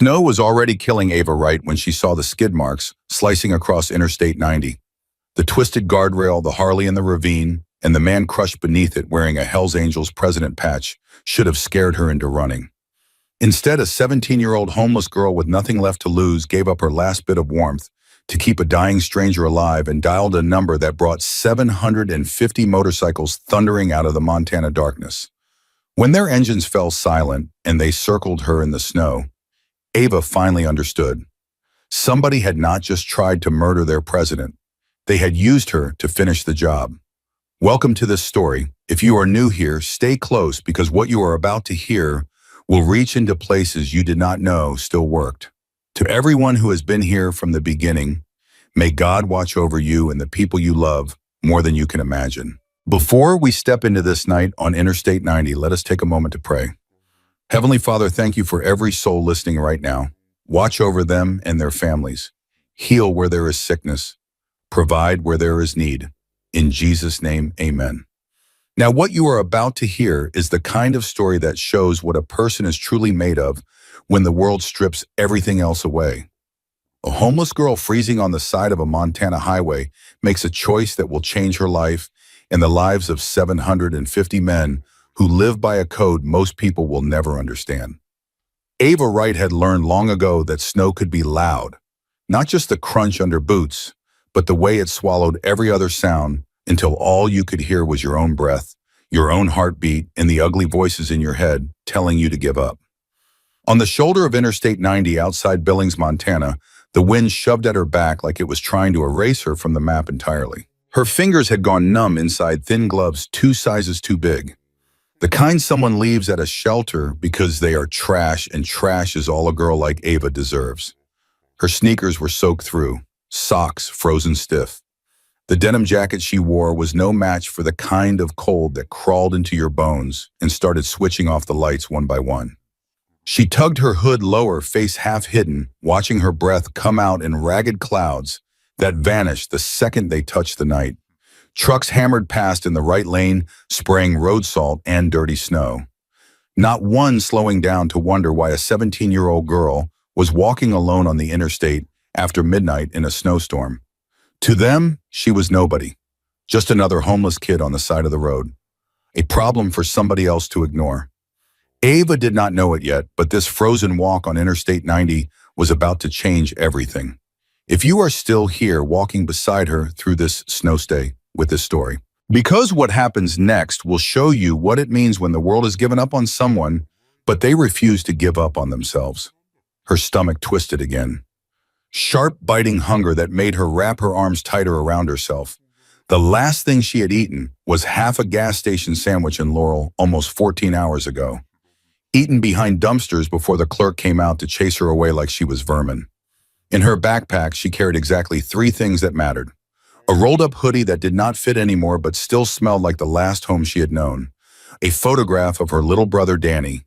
Snow was already killing Ava Wright when she saw the skid marks slicing across Interstate 90. The twisted guardrail, the Harley in the ravine, and the man crushed beneath it wearing a Hell's Angels president patch should have scared her into running. Instead, a 17-year-old homeless girl with nothing left to lose gave up her last bit of warmth to keep a dying stranger alive and dialed a number that brought 750 motorcycles thundering out of the Montana darkness. When their engines fell silent and they circled her in the snow, Ava finally understood. Somebody had not just tried to murder their president. They had used her to finish the job. Welcome to this story. If you are new here, stay close because what you are about to hear will reach into places you did not know still worked. To everyone who has been here from the beginning, may God watch over you and the people you love more than you can imagine. Before we step into this night on Interstate 90, let us take a moment to pray. Heavenly Father, thank you for every soul listening right now. Watch over them and their families. Heal where there is sickness. Provide where there is need. In Jesus' name, amen. Now, what you are about to hear is the kind of story that shows what a person is truly made of when the world strips everything else away. A homeless girl freezing on the side of a Montana highway makes a choice that will change her life and the lives of 750 men who live by a code most people will never understand. Ava Wright had learned long ago that snow could be loud, not just the crunch under boots, but the way it swallowed every other sound until all you could hear was your own breath, your own heartbeat, and the ugly voices in your head telling you to give up. On the shoulder of Interstate 90 outside Billings, Montana, the wind shoved at her back like it was trying to erase her from the map entirely. Her fingers had gone numb inside thin gloves 2 sizes too big. The kind someone leaves at a shelter because they are trash, and trash is all a girl like Ava deserves. Her sneakers were soaked through, socks frozen stiff. The denim jacket she wore was no match for the kind of cold that crawled into your bones and started switching off the lights one by one. She tugged her hood lower, face half hidden, watching her breath come out in ragged clouds that vanished the second they touched the night. Trucks hammered past in the right lane, spraying road salt and dirty snow. Not one slowing down to wonder why a 17-year-old girl was walking alone on the interstate after midnight in a snowstorm. To them, she was nobody, just another homeless kid on the side of the road, a problem for somebody else to ignore. Ava did not know it yet, but this frozen walk on Interstate 90 was about to change everything. If you are still here walking beside her through this snowstay with this story, because what happens next will show you what it means when the world has given up on someone, but they refuse to give up on themselves. Her stomach twisted again. Sharp, biting hunger that made her wrap her arms tighter around herself. The last thing she had eaten was half a gas station sandwich in Laurel almost 14 hours ago, eaten behind dumpsters before the clerk came out to chase her away like she was vermin. In her backpack, she carried exactly 3 things that mattered. A rolled-up hoodie that did not fit anymore but still smelled like the last home she had known. A photograph of her little brother Danny,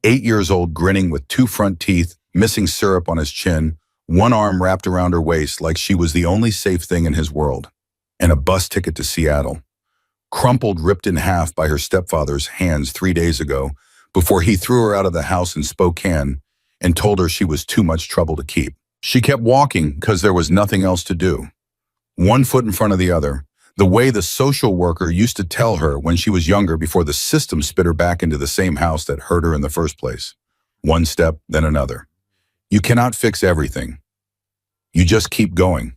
8 years old, grinning with 2 front teeth, missing syrup on his chin, one arm wrapped around her waist like she was the only safe thing in his world, and a bus ticket to Seattle, crumpled, ripped in half by her stepfather's hands 3 days ago before he threw her out of the house in Spokane and told her she was too much trouble to keep. She kept walking because there was nothing else to do. One foot in front of the other, the way the social worker used to tell her when she was younger before the system spit her back into the same house that hurt her in the first place. One step, then another. You cannot fix everything. You just keep going,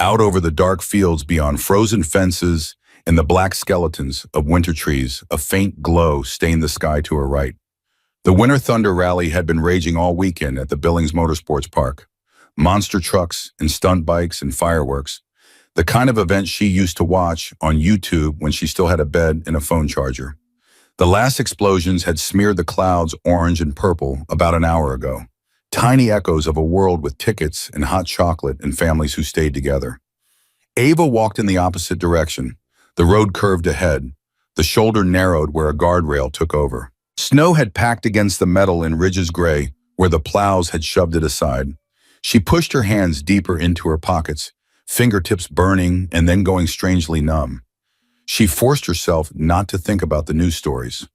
out over the dark fields beyond frozen fences and the black skeletons of winter trees. A faint glow stained the sky to her right. The Winter Thunder Rally had been raging all weekend at the Billings Motorsports Park. Monster trucks and stunt bikes and fireworks. The kind of event she used to watch on YouTube when she still had a bed and a phone charger. The last explosions had smeared the clouds orange and purple about an hour ago. Tiny echoes of a world with tickets and hot chocolate and families who stayed together. Ava walked in the opposite direction. The road curved ahead. The shoulder narrowed where a guardrail took over. Snow had packed against the metal in ridges gray where the plows had shoved it aside. She pushed her hands deeper into her pockets, fingertips burning and then going strangely numb. She forced herself not to think about the news stories.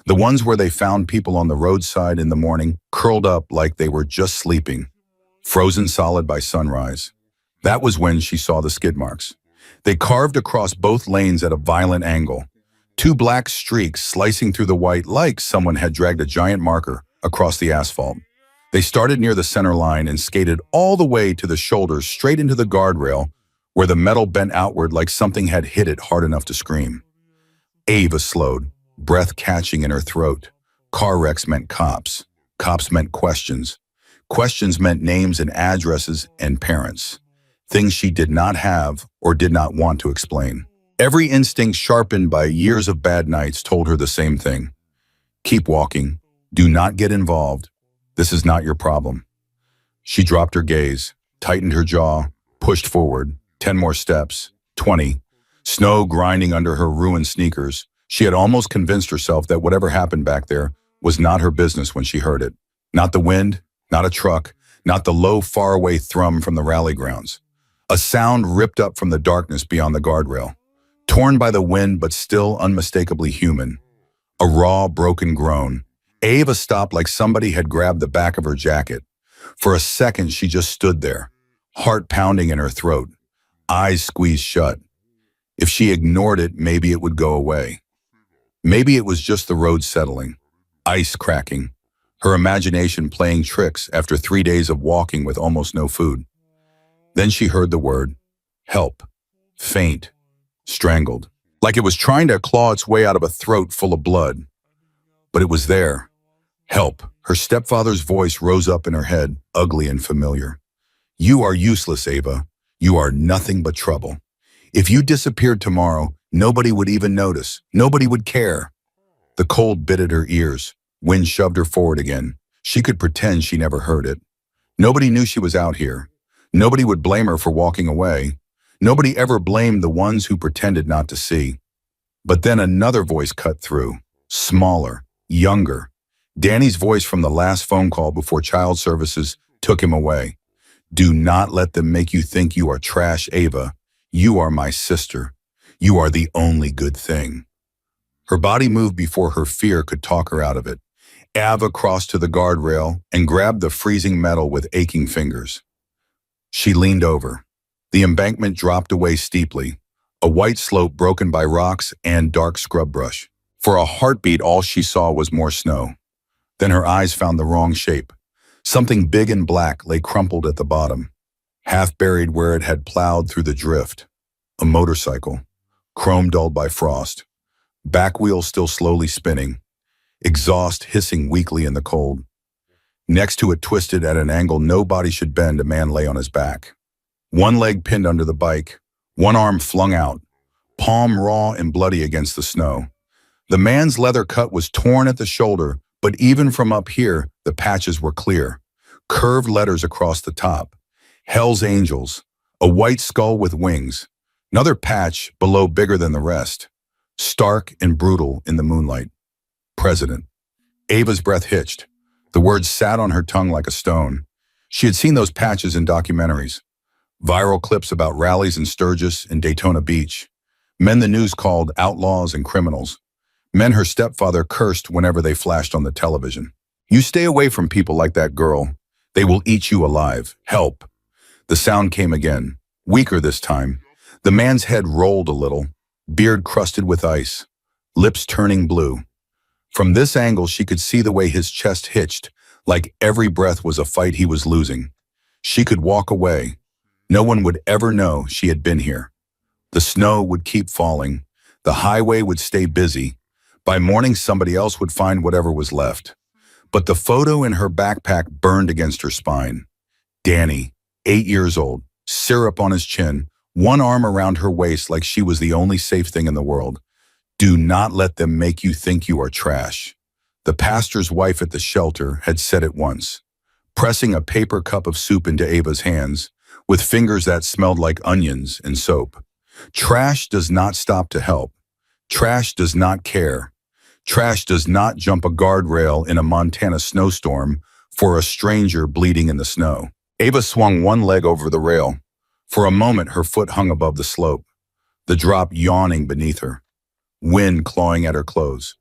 The ones where they found people on the roadside in the morning, curled up like they were just sleeping, frozen solid by sunrise. That was when she saw the skid marks. They carved across both lanes at a violent angle. Two black streaks slicing through the white like someone had dragged a giant marker across the asphalt. They started near the center line and skated all the way to the shoulders straight into the guardrail where the metal bent outward like something had hit it hard enough to scream. Ava slowed, breath catching in her throat. Car wrecks meant cops. Cops meant questions. Questions meant names and addresses and parents. Things she did not have or did not want to explain. Every instinct sharpened by years of bad nights told her the same thing. Keep walking. Do not get involved. This is not your problem. She dropped her gaze, tightened her jaw, pushed forward. 10 more steps. 20. Snow grinding under her ruined sneakers. She had almost convinced herself that whatever happened back there was not her business when she heard it. Not the wind, not a truck, not the low, faraway thrum from the rally grounds. A sound ripped up from the darkness beyond the guardrail. Torn by the wind but still unmistakably human. A raw, broken groan. Ava stopped like somebody had grabbed the back of her jacket. For a second she just stood there, heart pounding in her throat, eyes squeezed shut. If she ignored it, maybe it would go away. Maybe it was just the road settling, ice cracking, her imagination playing tricks after 3 days of walking with almost no food. Then she heard the word, help, faint, strangled, like it was trying to claw its way out of a throat full of blood. But it was there. Help. Her stepfather's voice rose up in her head, ugly and familiar. You are useless, Ava. You are nothing but trouble. If you disappeared tomorrow, nobody would even notice. Nobody would care. The cold bit at her ears. Wind shoved her forward again. She could pretend she never heard it. Nobody knew she was out here. Nobody would blame her for walking away. Nobody ever blamed the ones who pretended not to see. But then another voice cut through. Smaller, younger. Danny's voice from the last phone call before child services took him away. Do not let them make you think you are trash, Ava. You are my sister. You are the only good thing. Her body moved before her fear could talk her out of it. Ava crossed to the guardrail and grabbed the freezing metal with aching fingers. She leaned over. The embankment dropped away steeply, a white slope broken by rocks and dark scrub brush. For a heartbeat, all she saw was more snow. Then her eyes found the wrong shape. Something big and black lay crumpled at the bottom, half buried where it had plowed through the drift. A motorcycle, chrome dulled by frost, back wheels still slowly spinning, exhaust hissing weakly in the cold. Next to it, twisted at an angle no body should bend, a man lay on his back. One leg pinned under the bike, one arm flung out, palm raw and bloody against the snow. The man's leather cut was torn at the shoulder, but even from up here, the patches were clear. Curved letters across the top. Hell's Angels, a white skull with wings. Another patch below bigger than the rest. Stark and brutal in the moonlight. President. Ava's breath hitched. The words sat on her tongue like a stone. She had seen those patches in documentaries. Viral clips about rallies in Sturgis and Daytona Beach. Men the news called outlaws and criminals. Men her stepfather cursed whenever they flashed on the television. You stay away from people like that, girl. They will eat you alive. Help. The sound came again, weaker this time. The man's head rolled a little, beard crusted with ice, lips turning blue. From this angle, she could see the way his chest hitched, like every breath was a fight he was losing. She could walk away. No one would ever know she had been here. The snow would keep falling. The highway would stay busy. By morning, somebody else would find whatever was left. But the photo in her backpack burned against her spine. Danny, 8 years old, syrup on his chin, one arm around her waist like she was the only safe thing in the world. Do not let them make you think you are trash. The pastor's wife at the shelter had said it once, pressing a paper cup of soup into Ava's hands, with fingers that smelled like onions and soap. Trash does not stop to help. Trash does not care. Trash does not jump a guardrail in a Montana snowstorm for a stranger bleeding in the snow. Ava swung one leg over the rail. For a moment, her foot hung above the slope, the drop yawning beneath her, wind clawing at her clothes.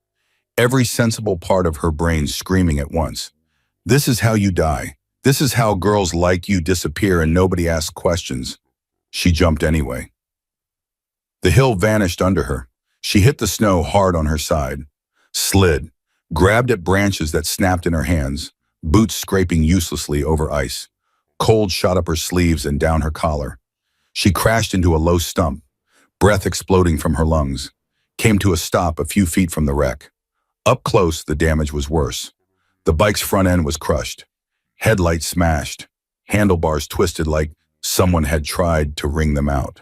every sensible part of her brain screaming at once. This is how you die. This is how girls like you disappear and nobody asks questions. She jumped anyway. The hill vanished under her. She hit the snow hard on her side, slid, grabbed at branches that snapped in her hands, boots scraping uselessly over ice. Cold shot up her sleeves and down her collar. She crashed into a low stump, breath exploding from her lungs, came to a stop a few feet from the wreck. Up close, the damage was worse. The bike's front end was crushed, headlights smashed, handlebars twisted like someone had tried to wring them out.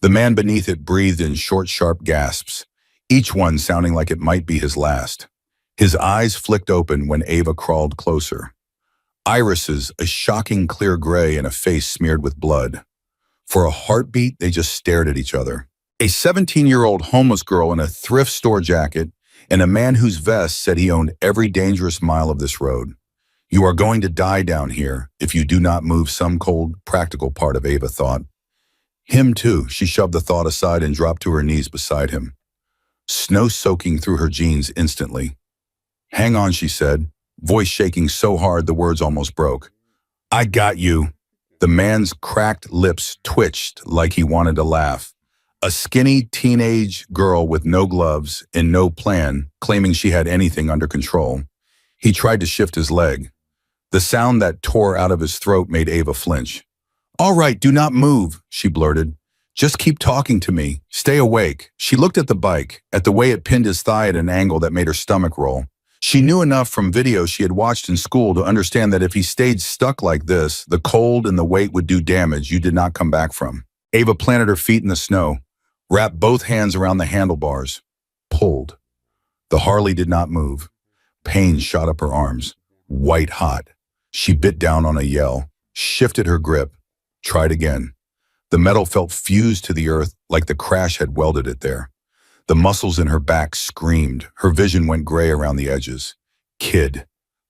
The man beneath it breathed in short, sharp gasps, each one sounding like it might be his last. His eyes flicked open when Ava crawled closer. Irises, a shocking clear gray and a face smeared with blood. For a heartbeat, they just stared at each other. A 17-year-old homeless girl in a thrift store jacket and a man whose vest said he owned every dangerous mile of this road. You are going to die down here if you do not move, some cold, practical part of Ava thought. Him too, she shoved the thought aside and dropped to her knees beside him. Snow soaking through her jeans instantly. Hang on, she said, voice shaking so hard the words almost broke. I got you. The man's cracked lips twitched like he wanted to laugh. A skinny teenage girl with no gloves and no plan, claiming she had anything under control. He tried to shift his leg. The sound that tore out of his throat made Ava flinch. All right, do not move, she blurted. Just keep talking to me. Stay awake. She looked at the bike, at the way it pinned his thigh at an angle that made her stomach roll. She knew enough from videos she had watched in school to understand that if he stayed stuck like this, the cold and the weight would do damage you did not come back from. Ava planted her feet in the snow, wrapped both hands around the handlebars, pulled. The Harley did not move. Pain shot up her arms, white hot. She bit down on a yell, shifted her grip, tried again. The metal felt fused to the earth like the crash had welded it there. The muscles in her back screamed. Her vision went gray around the edges. Kid,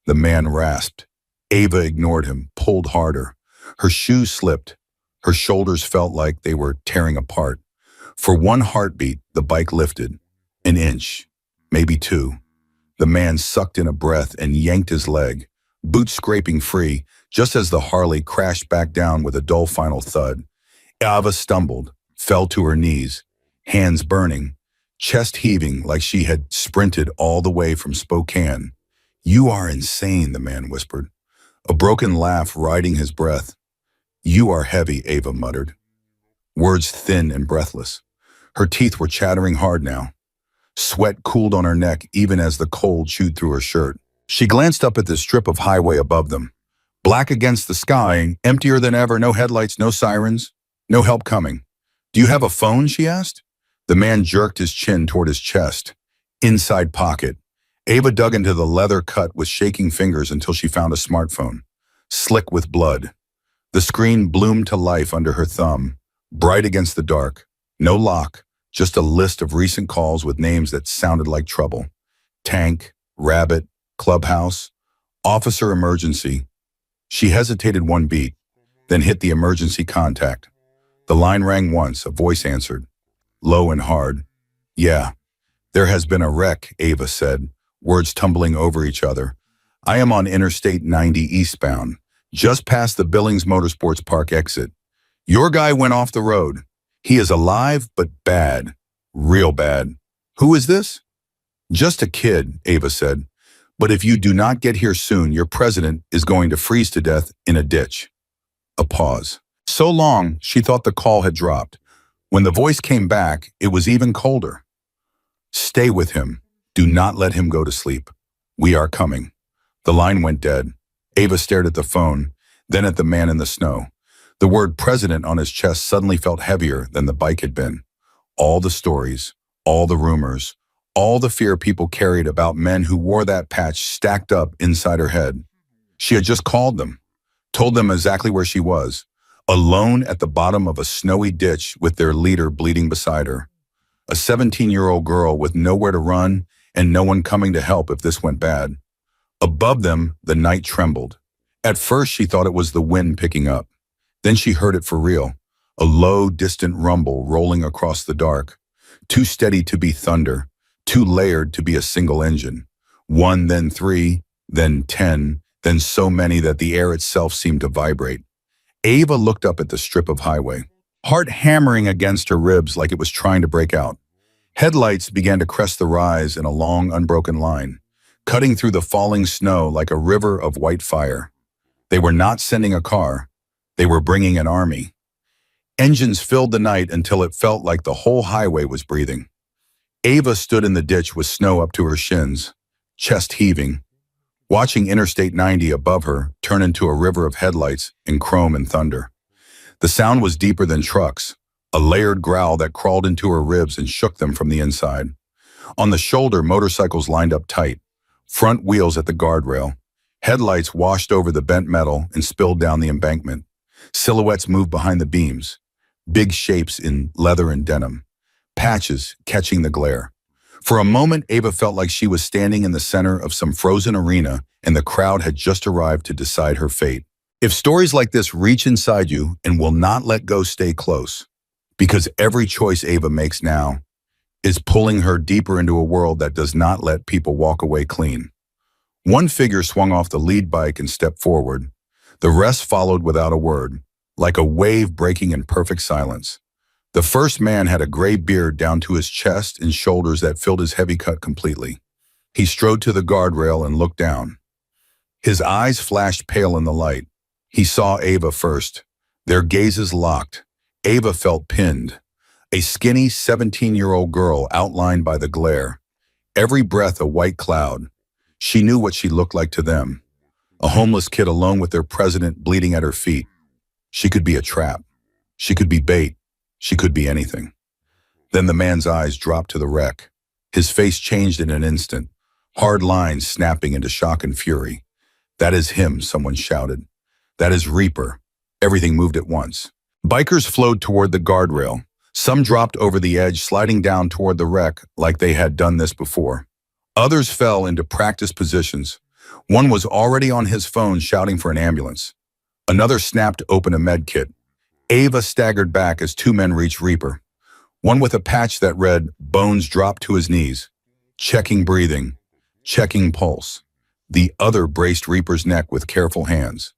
the man rasped. Ava ignored him, pulled harder. Her shoes slipped. Her shoulders felt like they were tearing apart. For one heartbeat, the bike lifted. An inch, maybe two. The man sucked in a breath and yanked his leg, boots scraping free, just as the Harley crashed back down with a dull final thud. Ava stumbled, fell to her knees, hands burning, chest heaving like she had sprinted all the way from Spokane. You are insane, the man whispered, a broken laugh riding his breath. You are heavy, Ava muttered, words thin and breathless. Her teeth were chattering hard now. Sweat cooled on her neck even as the cold chewed through her shirt. She glanced up at the strip of highway above them. Black against the sky, emptier than ever, no headlights, no sirens, no help coming. Do you have a phone, she asked. The man jerked his chin toward his chest. Inside pocket. Ava dug into the leather cut with shaking fingers until she found a smartphone. Slick with blood. The screen bloomed to life under her thumb, bright against the dark. No lock, just a list of recent calls with names that sounded like trouble. Tank, Rabbit, Clubhouse, Officer Emergency. She hesitated one beat, then hit the emergency contact. The line rang once, a voice answered, low and hard. Yeah, there has been a wreck, Ava said, words tumbling over each other. I am on Interstate 90 eastbound, just past the Billings Motorsports Park exit. Your guy went off the road. He is alive, but bad. Real bad. Who is this? Just a kid, Ava said. But if you do not get here soon, your president is going to freeze to death in a ditch. A pause. So long, she thought the call had dropped. When the voice came back, it was even colder. Stay with him. Do not let him go to sleep. We are coming. The line went dead. Ava stared at the phone, then at the man in the snow. The word president on his chest suddenly felt heavier than the bike had been. All the stories, all the rumors, all the fear people carried about men who wore that patch stacked up inside her head. She had just called them, told them exactly where she was, alone at the bottom of a snowy ditch with their leader bleeding beside her. A 17-year-old girl with nowhere to run and no one coming to help if this went bad. Above them, the night trembled. At first, she thought it was the wind picking up. Then she heard it for real, a low, distant rumble rolling across the dark, too steady to be thunder, too layered to be a single engine. One, then three, then 10, then so many that the air itself seemed to vibrate. Ava looked up at the strip of highway, heart hammering against her ribs like it was trying to break out. Headlights began to crest the rise in a long, unbroken line, cutting through the falling snow like a river of white fire. They were not sending a car. They were bringing an army. Engines filled the night until it felt like the whole highway was breathing. Ava stood in the ditch with snow up to her shins, chest heaving, watching Interstate 90 above her turn into a river of headlights in chrome and thunder. The sound was deeper than trucks, a layered growl that crawled into her ribs and shook them from the inside. On the shoulder, motorcycles lined up tight, front wheels at the guardrail. Headlights washed over the bent metal and spilled down the embankment. Silhouettes moved behind the beams, big shapes in leather and denim, patches catching the glare. For a moment, Ava felt like she was standing in the center of some frozen arena and the crowd had just arrived to decide her fate. If stories like this reach inside you and will not let go, stay close. Because every choice Ava makes now is pulling her deeper into a world that does not let people walk away clean. One figure swung off the lead bike and stepped forward. The rest followed without a word, like a wave breaking in perfect silence. The first man had a gray beard down to his chest and shoulders that filled his heavy cut completely. He strode to the guardrail and looked down. His eyes flashed pale in the light. He saw Ava first. Their gazes locked. Ava felt pinned. A skinny 17-year-old girl outlined by the glare. Every breath a white cloud. She knew what she looked like to them. A homeless kid alone with their president bleeding at her feet. She could be a trap. She could be bait. She could be anything. Then the man's eyes dropped to the wreck. His face changed in an instant, hard lines snapping into shock and fury. "That is him," someone shouted. "That is Reaper." Everything moved at once. Bikers flowed toward the guardrail. Some dropped over the edge, sliding down toward the wreck like they had done this before. Others fell into practice positions. One was already on his phone shouting for an ambulance. Another snapped open a med kit. Ava staggered back as two men reached Reaper. One with a patch that read, "Bones," dropped to his knees, checking breathing, checking pulse. The other braced Reaper's neck with careful hands.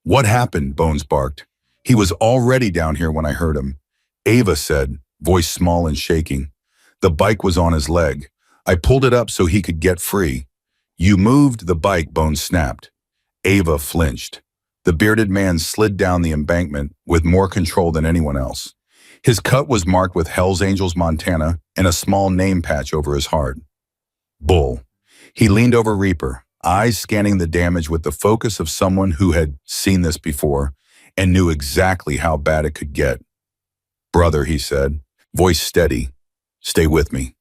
"What happened?" Bones barked. "He was already down here when I heard him." Ava said, voice small and shaking. "The bike was on his leg. I pulled it up so he could get free." "You moved the bike," Bones snapped. Ava flinched. The bearded man slid down the embankment with more control than anyone else. His cut was marked with Hellsangels, Montana, and a small name patch over his heart. Bull. He leaned over Reaper, eyes scanning the damage with the focus of someone who had seen this before and knew exactly how bad it could get. "Brother," he said, voice steady, "stay with me."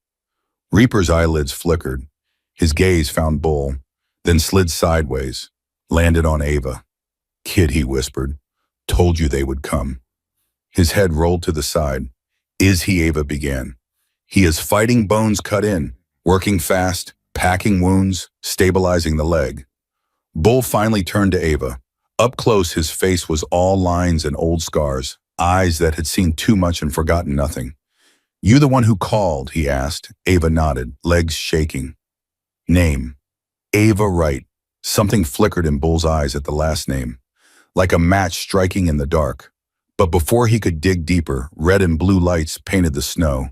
Reaper's eyelids flickered. His gaze found Bull, then slid sideways, landed on Ava. "Kid," he whispered, "told you they would come." His head rolled to the side. "Is he?" Ava began. "He is fighting." Bones cut in, working fast, packing wounds, stabilizing the leg. Bull finally turned to Ava. Up close, his face was all lines and old scars, eyes that had seen too much and forgotten nothing. "You the one who called?" he asked. Ava nodded, legs shaking. "Name?" "Ava Wright." Something flickered in Bull's eyes at the last name, like a match striking in the dark. But before he could dig deeper, red and blue lights painted the snow.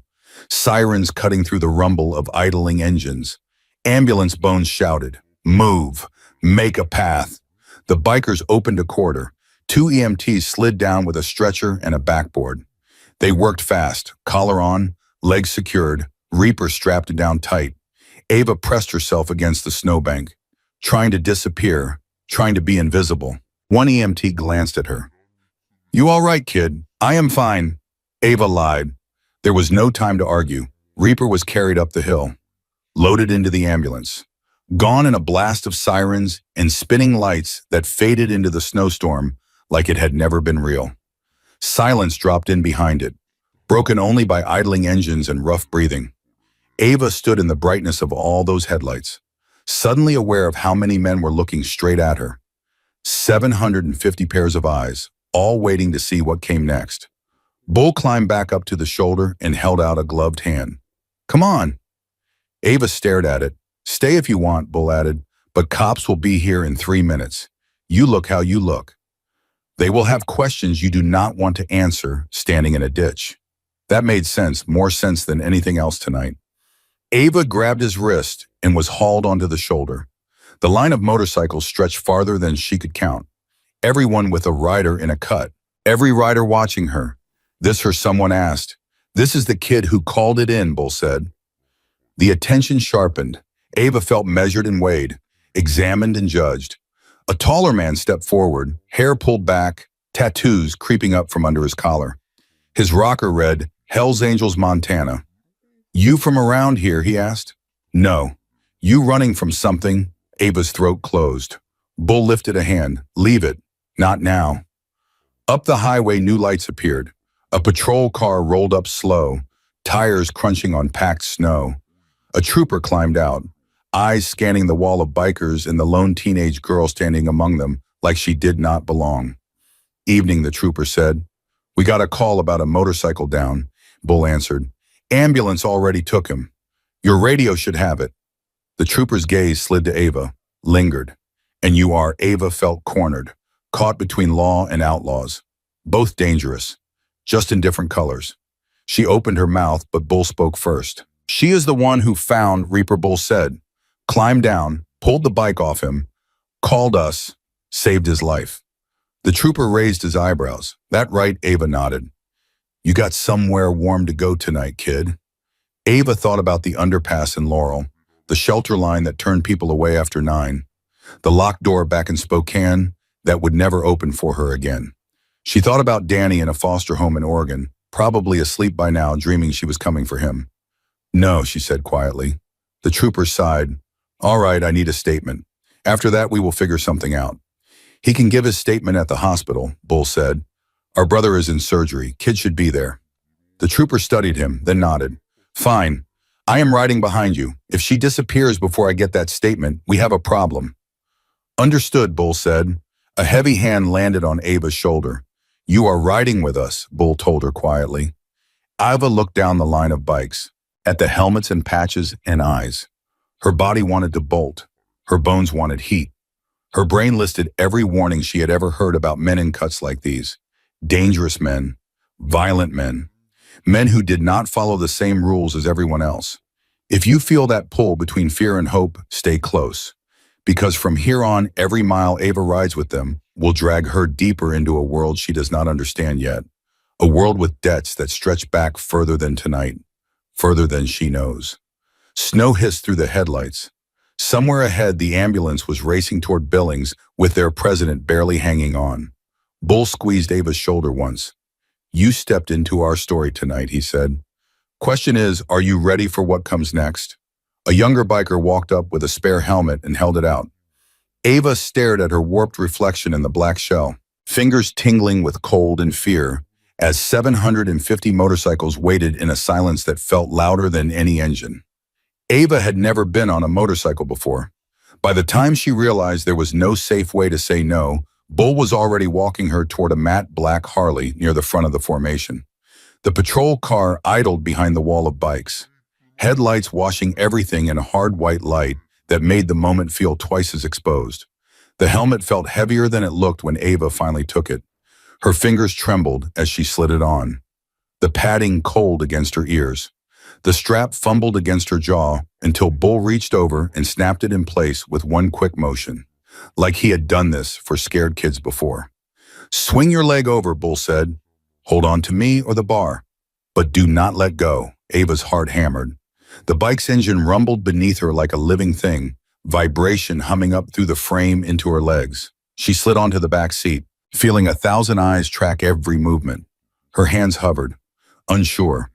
Sirens cutting through the rumble of idling engines. "Ambulance!" Bones shouted. "Move! Make a path!" The bikers opened a corridor. Two EMTs slid down with a stretcher and a backboard. They worked fast, collar on, legs secured, Reaper strapped down tight. Ava pressed herself against the snowbank, trying to disappear, trying to be invisible. One EMT glanced at her. "You all right, kid?" "I am fine." Ava lied. There was no time to argue. Reaper was carried up the hill, loaded into the ambulance, gone in a blast of sirens and spinning lights that faded into the snowstorm like it had never been real. Silence dropped in behind it, broken only by idling engines and rough breathing. Ava stood in the brightness of all those headlights, suddenly aware of how many men were looking straight at her. 750 pairs of eyes, all waiting to see what came next. Bull climbed back up to the shoulder and held out a gloved hand. "Come on." Ava stared at it. Stay if you want, Bull added, but cops will be here in 3 minutes. You look how you look. They will have questions you do not want to answer standing in a ditch. That made sense, more sense than anything else tonight. Ava grabbed his wrist and was hauled onto the shoulder. The line of motorcycles stretched farther than she could count. Everyone with a rider in a cut. Every rider watching her. This her someone asked. This is the kid who called it in, Bull said. The attention sharpened. Ava felt measured and weighed, examined and judged. A taller man stepped forward, hair pulled back, tattoos creeping up from under his collar. His rocker read, Hell's Angels, Montana. You from around here, he asked. No. You running from something? Ava's throat closed. Bull lifted a hand. Leave it. Not now. Up the highway, new lights appeared. A patrol car rolled up slow, tires crunching on packed snow. A trooper climbed out, eyes scanning the wall of bikers and the lone teenage girl standing among them like she did not belong. Evening, the trooper said. We got a call about a motorcycle down, Bull answered. Ambulance already took him. Your radio should have it. The trooper's gaze slid to Ava, lingered. And you are, Ava felt cornered, caught between law and outlaws. Both dangerous, just in different colors. She opened her mouth, but Bull spoke first. She is the one who found, Reaper, Bull said. Climbed down, pulled the bike off him, called us, saved his life. The trooper raised his eyebrows. That right, Ava nodded. You got somewhere warm to go tonight, kid. Ava thought about the underpass in Laurel, the shelter line that turned people away after 9, the locked door back in Spokane that would never open for her again. She thought about Danny in a foster home in Oregon, probably asleep by now, dreaming she was coming for him. No, she said quietly. The trooper sighed. All right, I need a statement. After that, we will figure something out. He can give his statement at the hospital, Bull said. Our brother is in surgery. Kid should be there. The trooper studied him, then nodded. Fine. I am riding behind you. If she disappears before I get that statement, we have a problem. Understood, Bull said. A heavy hand landed on Ava's shoulder. You are riding with us, Bull told her quietly. Ava looked down the line of bikes, at the helmets and patches and eyes. Her body wanted to bolt. Her bones wanted heat. Her brain listed every warning she had ever heard about men in cuts like these. Dangerous men, violent men, men who did not follow the same rules as everyone else. If you feel that pull between fear and hope, stay close. Because from here on, every mile Ava rides with them will drag her deeper into a world she does not understand yet. A world with debts that stretch back further than tonight, further than she knows. Snow hissed through the headlights. Somewhere ahead, the ambulance was racing toward Billings with their president barely hanging on. Bull squeezed Ava's shoulder once. You stepped into our story tonight, he said. Question is, are you ready for what comes next? A younger biker walked up with a spare helmet and held it out. Ava stared at her warped reflection in the black shell, fingers tingling with cold and fear, as 750 motorcycles waited in a silence that felt louder than any engine. Ava had never been on a motorcycle before. By the time she realized there was no safe way to say no, Bull was already walking her toward a matte black Harley near the front of the formation. The patrol car idled behind the wall of bikes, headlights washing everything in a hard white light that made the moment feel twice as exposed. The helmet felt heavier than it looked when Ava finally took it. Her fingers trembled as she slid it on, the padding cold against her ears. The strap fumbled against her jaw until Bull reached over and snapped it in place with one quick motion, like he had done this for scared kids before. Swing your leg over, Bull said. Hold on to me or the bar, but do not let go. Ava's heart hammered. The bike's engine rumbled beneath her like a living thing, vibration humming up through the frame into her legs. She slid onto the back seat, feeling 1,000 eyes track every movement. Her hands hovered, unsure,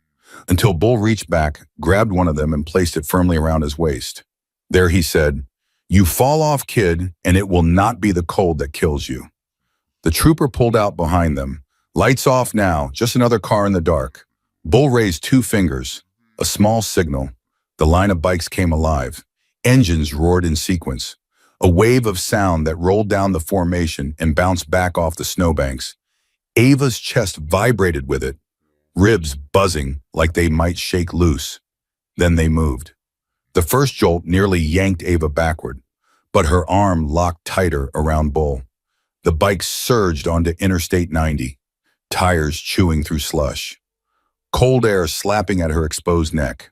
until Bull reached back, grabbed one of them and placed it firmly around his waist. There he said, "You fall off, kid, and it will not be the cold that kills you." The trooper pulled out behind them. Lights off now, just another car in the dark. Bull raised 2 fingers, a small signal. The line of bikes came alive. Engines roared in sequence. A wave of sound that rolled down the formation and bounced back off the snowbanks. Ava's chest vibrated with it, ribs buzzing like they might shake loose. Then they moved. The first jolt nearly yanked Ava backward, but her arm locked tighter around Bull. The bike surged onto Interstate 90, tires chewing through slush. Cold air slapping at her exposed neck.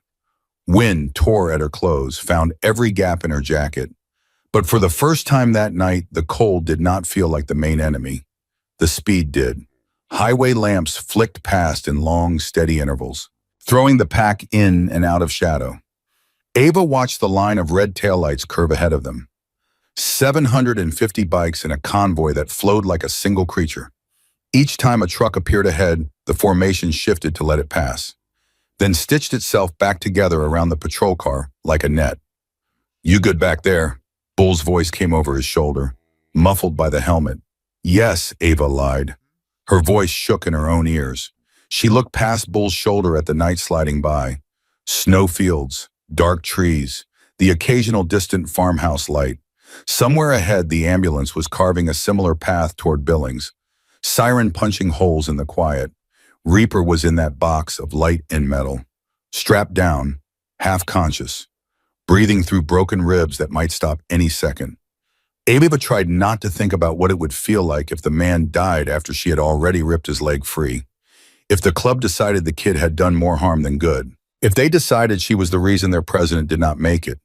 Wind tore at her clothes, found every gap in her jacket. But for the first time that night, the cold did not feel like the main enemy. The speed did. Highway lamps flicked past in long, steady intervals, throwing the pack in and out of shadow. Ava watched the line of red taillights curve ahead of them. 750 bikes in a convoy that flowed like a single creature. Each time a truck appeared ahead, the formation shifted to let it pass, then stitched itself back together around the patrol car like a net. "You good back there?" Bull's voice came over his shoulder, muffled by the helmet. "Yes," Ava lied. Her voice shook in her own ears. She looked past Bull's shoulder at the night sliding by. Snowfields, dark trees, the occasional distant farmhouse light. Somewhere ahead, the ambulance was carving a similar path toward Billings, siren punching holes in the quiet. Reaper was in that box of light and metal, strapped down, half conscious, breathing through broken ribs that might stop any second. Ava tried not to think about what it would feel like if the man died after she had already ripped his leg free. If the club decided the kid had done more harm than good. If they decided she was the reason their president did not make it.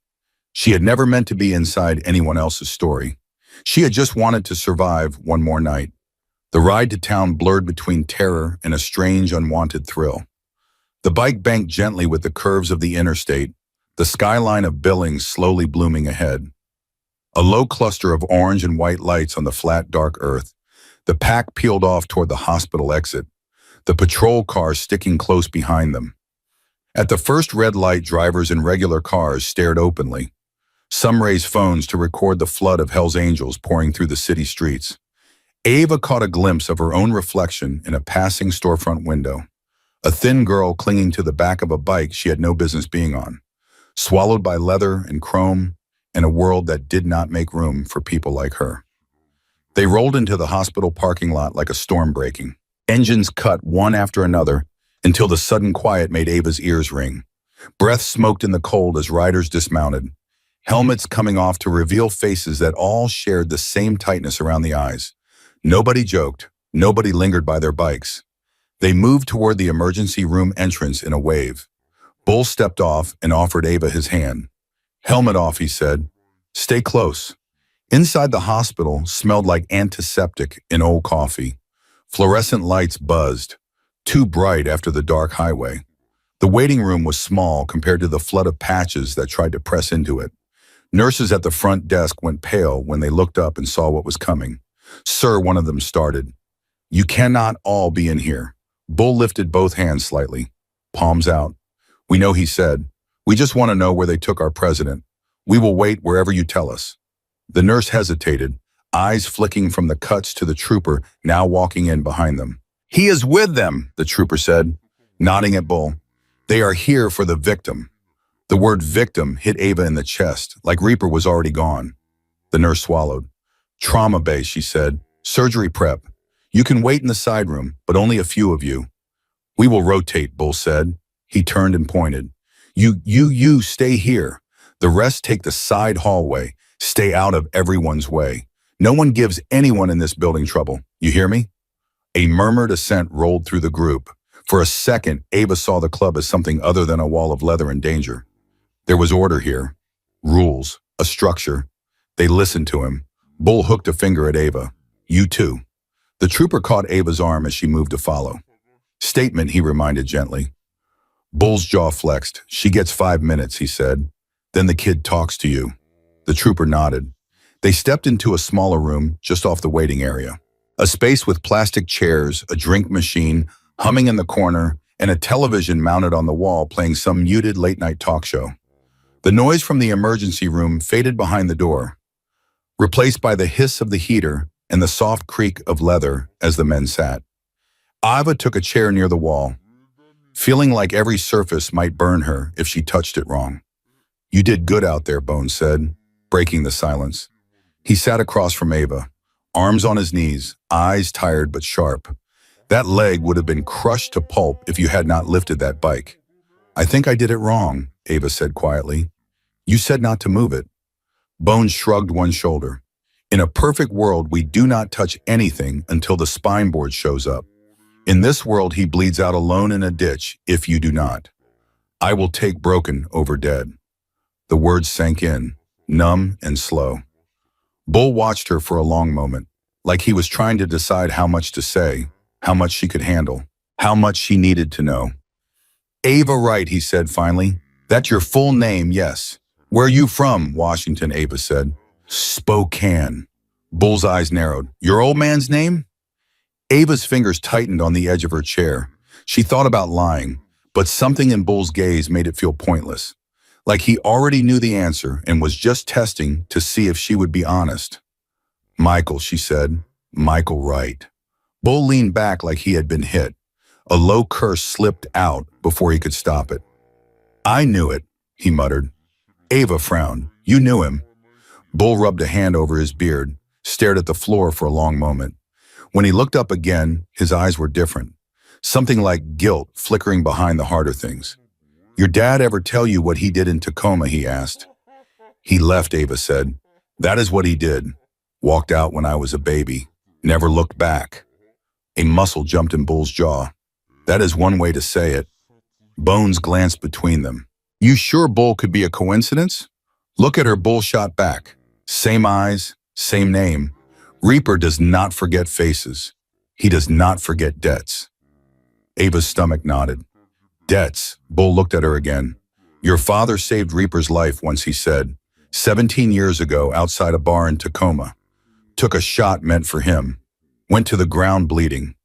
She had never meant to be inside anyone else's story. She had just wanted to survive one more night. The ride to town blurred between terror and a strange, unwanted thrill. The bike banked gently with the curves of the interstate, the skyline of Billings slowly blooming ahead. A low cluster of orange and white lights on the flat, dark earth. The pack peeled off toward the hospital exit, the patrol cars sticking close behind them. At the first red light, drivers in regular cars stared openly. Some raised phones to record the flood of Hell's Angels pouring through the city streets. Ava caught a glimpse of her own reflection in a passing storefront window. A thin girl clinging to the back of a bike she had no business being on, swallowed by leather and chrome in a world that did not make room for people like her. They rolled into the hospital parking lot like a storm breaking. Engines cut one after another until the sudden quiet made Ava's ears ring. Breath smoked in the cold as riders dismounted, helmets coming off to reveal faces that all shared the same tightness around the eyes. Nobody joked, nobody lingered by their bikes. They moved toward the emergency room entrance in a wave. Bull stepped off and offered Ava his hand. "Helmet off," he said. "Stay close." Inside the hospital smelled like antiseptic and old coffee. Fluorescent lights buzzed, too bright after the dark highway. The waiting room was small compared to the flood of patches that tried to press into it. Nurses at the front desk went pale when they looked up and saw what was coming. "Sir," one of them started. "You cannot all be in here." Bull lifted both hands slightly, palms out. "We know," he said. "We just want to know where they took our president. We will wait wherever you tell us." The nurse hesitated, eyes flicking from the cuts to the trooper now walking in behind them. "He is with them," the trooper said, nodding at Bull. "They are here for the victim." The word victim hit Ava in the chest, like Reaper was already gone. The nurse swallowed. "Trauma base," she said. "Surgery prep. You can wait in the side room, but only a few of you." "We will rotate," Bull said. He turned and pointed. You stay here. The rest take the side hallway. Stay out of everyone's way. No one gives anyone in this building trouble. You hear me?" A murmured assent rolled through the group. For a second, Ava saw the club as something other than a wall of leather and danger. There was order here. Rules. A structure. They listened to him. Bull hooked a finger at Ava. "You too." The trooper caught Ava's arm as she moved to follow. "Statement," he reminded gently. Bull's jaw flexed. "She gets 5 minutes," he said. "Then the kid talks to you." The trooper nodded. They stepped into a smaller room just off the waiting area. A space with plastic chairs, a drink machine humming in the corner, and a television mounted on the wall playing some muted late-night talk show. The noise from the emergency room faded behind the door, replaced by the hiss of the heater and the soft creak of leather as the men sat. Ava took a chair near the wall, feeling like every surface might burn her if she touched it wrong. "You did good out there," Bones said, breaking the silence. He sat across from Ava, arms on his knees, eyes tired but sharp. "That leg would have been crushed to pulp if you had not lifted that bike." "I think I did it wrong," Ava said quietly. You said not to move it. Bones shrugged one shoulder. In a perfect world, we do not touch anything until the spine board shows up. In this world, he bleeds out alone in a ditch if you do not. I will take broken over dead. The words sank in, numb and slow. Bull watched her for a long moment, like he was trying to decide how much to say, how much she could handle, how much she needed to know. Ava Wright, he said finally. That's your full name, yes. Where are you from, Washington, Ava said. Spokane. Bull's eyes narrowed. Your old man's name? Ava's fingers tightened on the edge of her chair. She thought about lying, but something in Bull's gaze made it feel pointless. Like he already knew the answer and was just testing to see if she would be honest. Michael, she said. Michael Wright. Bull leaned back like he had been hit. A low curse slipped out before he could stop it. I knew it, he muttered. Ava frowned. You knew him. Bull rubbed a hand over his beard, stared at the floor for a long moment. When he looked up again, his eyes were different. Something like guilt flickering behind the harder things. Your dad ever tell you what he did in Tacoma, he asked. He left, Ava said. That is what he did. Walked out when I was a baby. Never looked back. A muscle jumped in Bull's jaw. That is one way to say it. Bones glanced between them. You sure Bull could be a coincidence? Look at her, Bull shot back. Same eyes, same name. Reaper does not forget faces. He does not forget debts. Ava's stomach nodded. Debts, Bull looked at her again. Your father saved Reaper's life once, he said. 17 years ago, outside a bar in Tacoma. Took a shot meant for him. Went to the ground bleeding.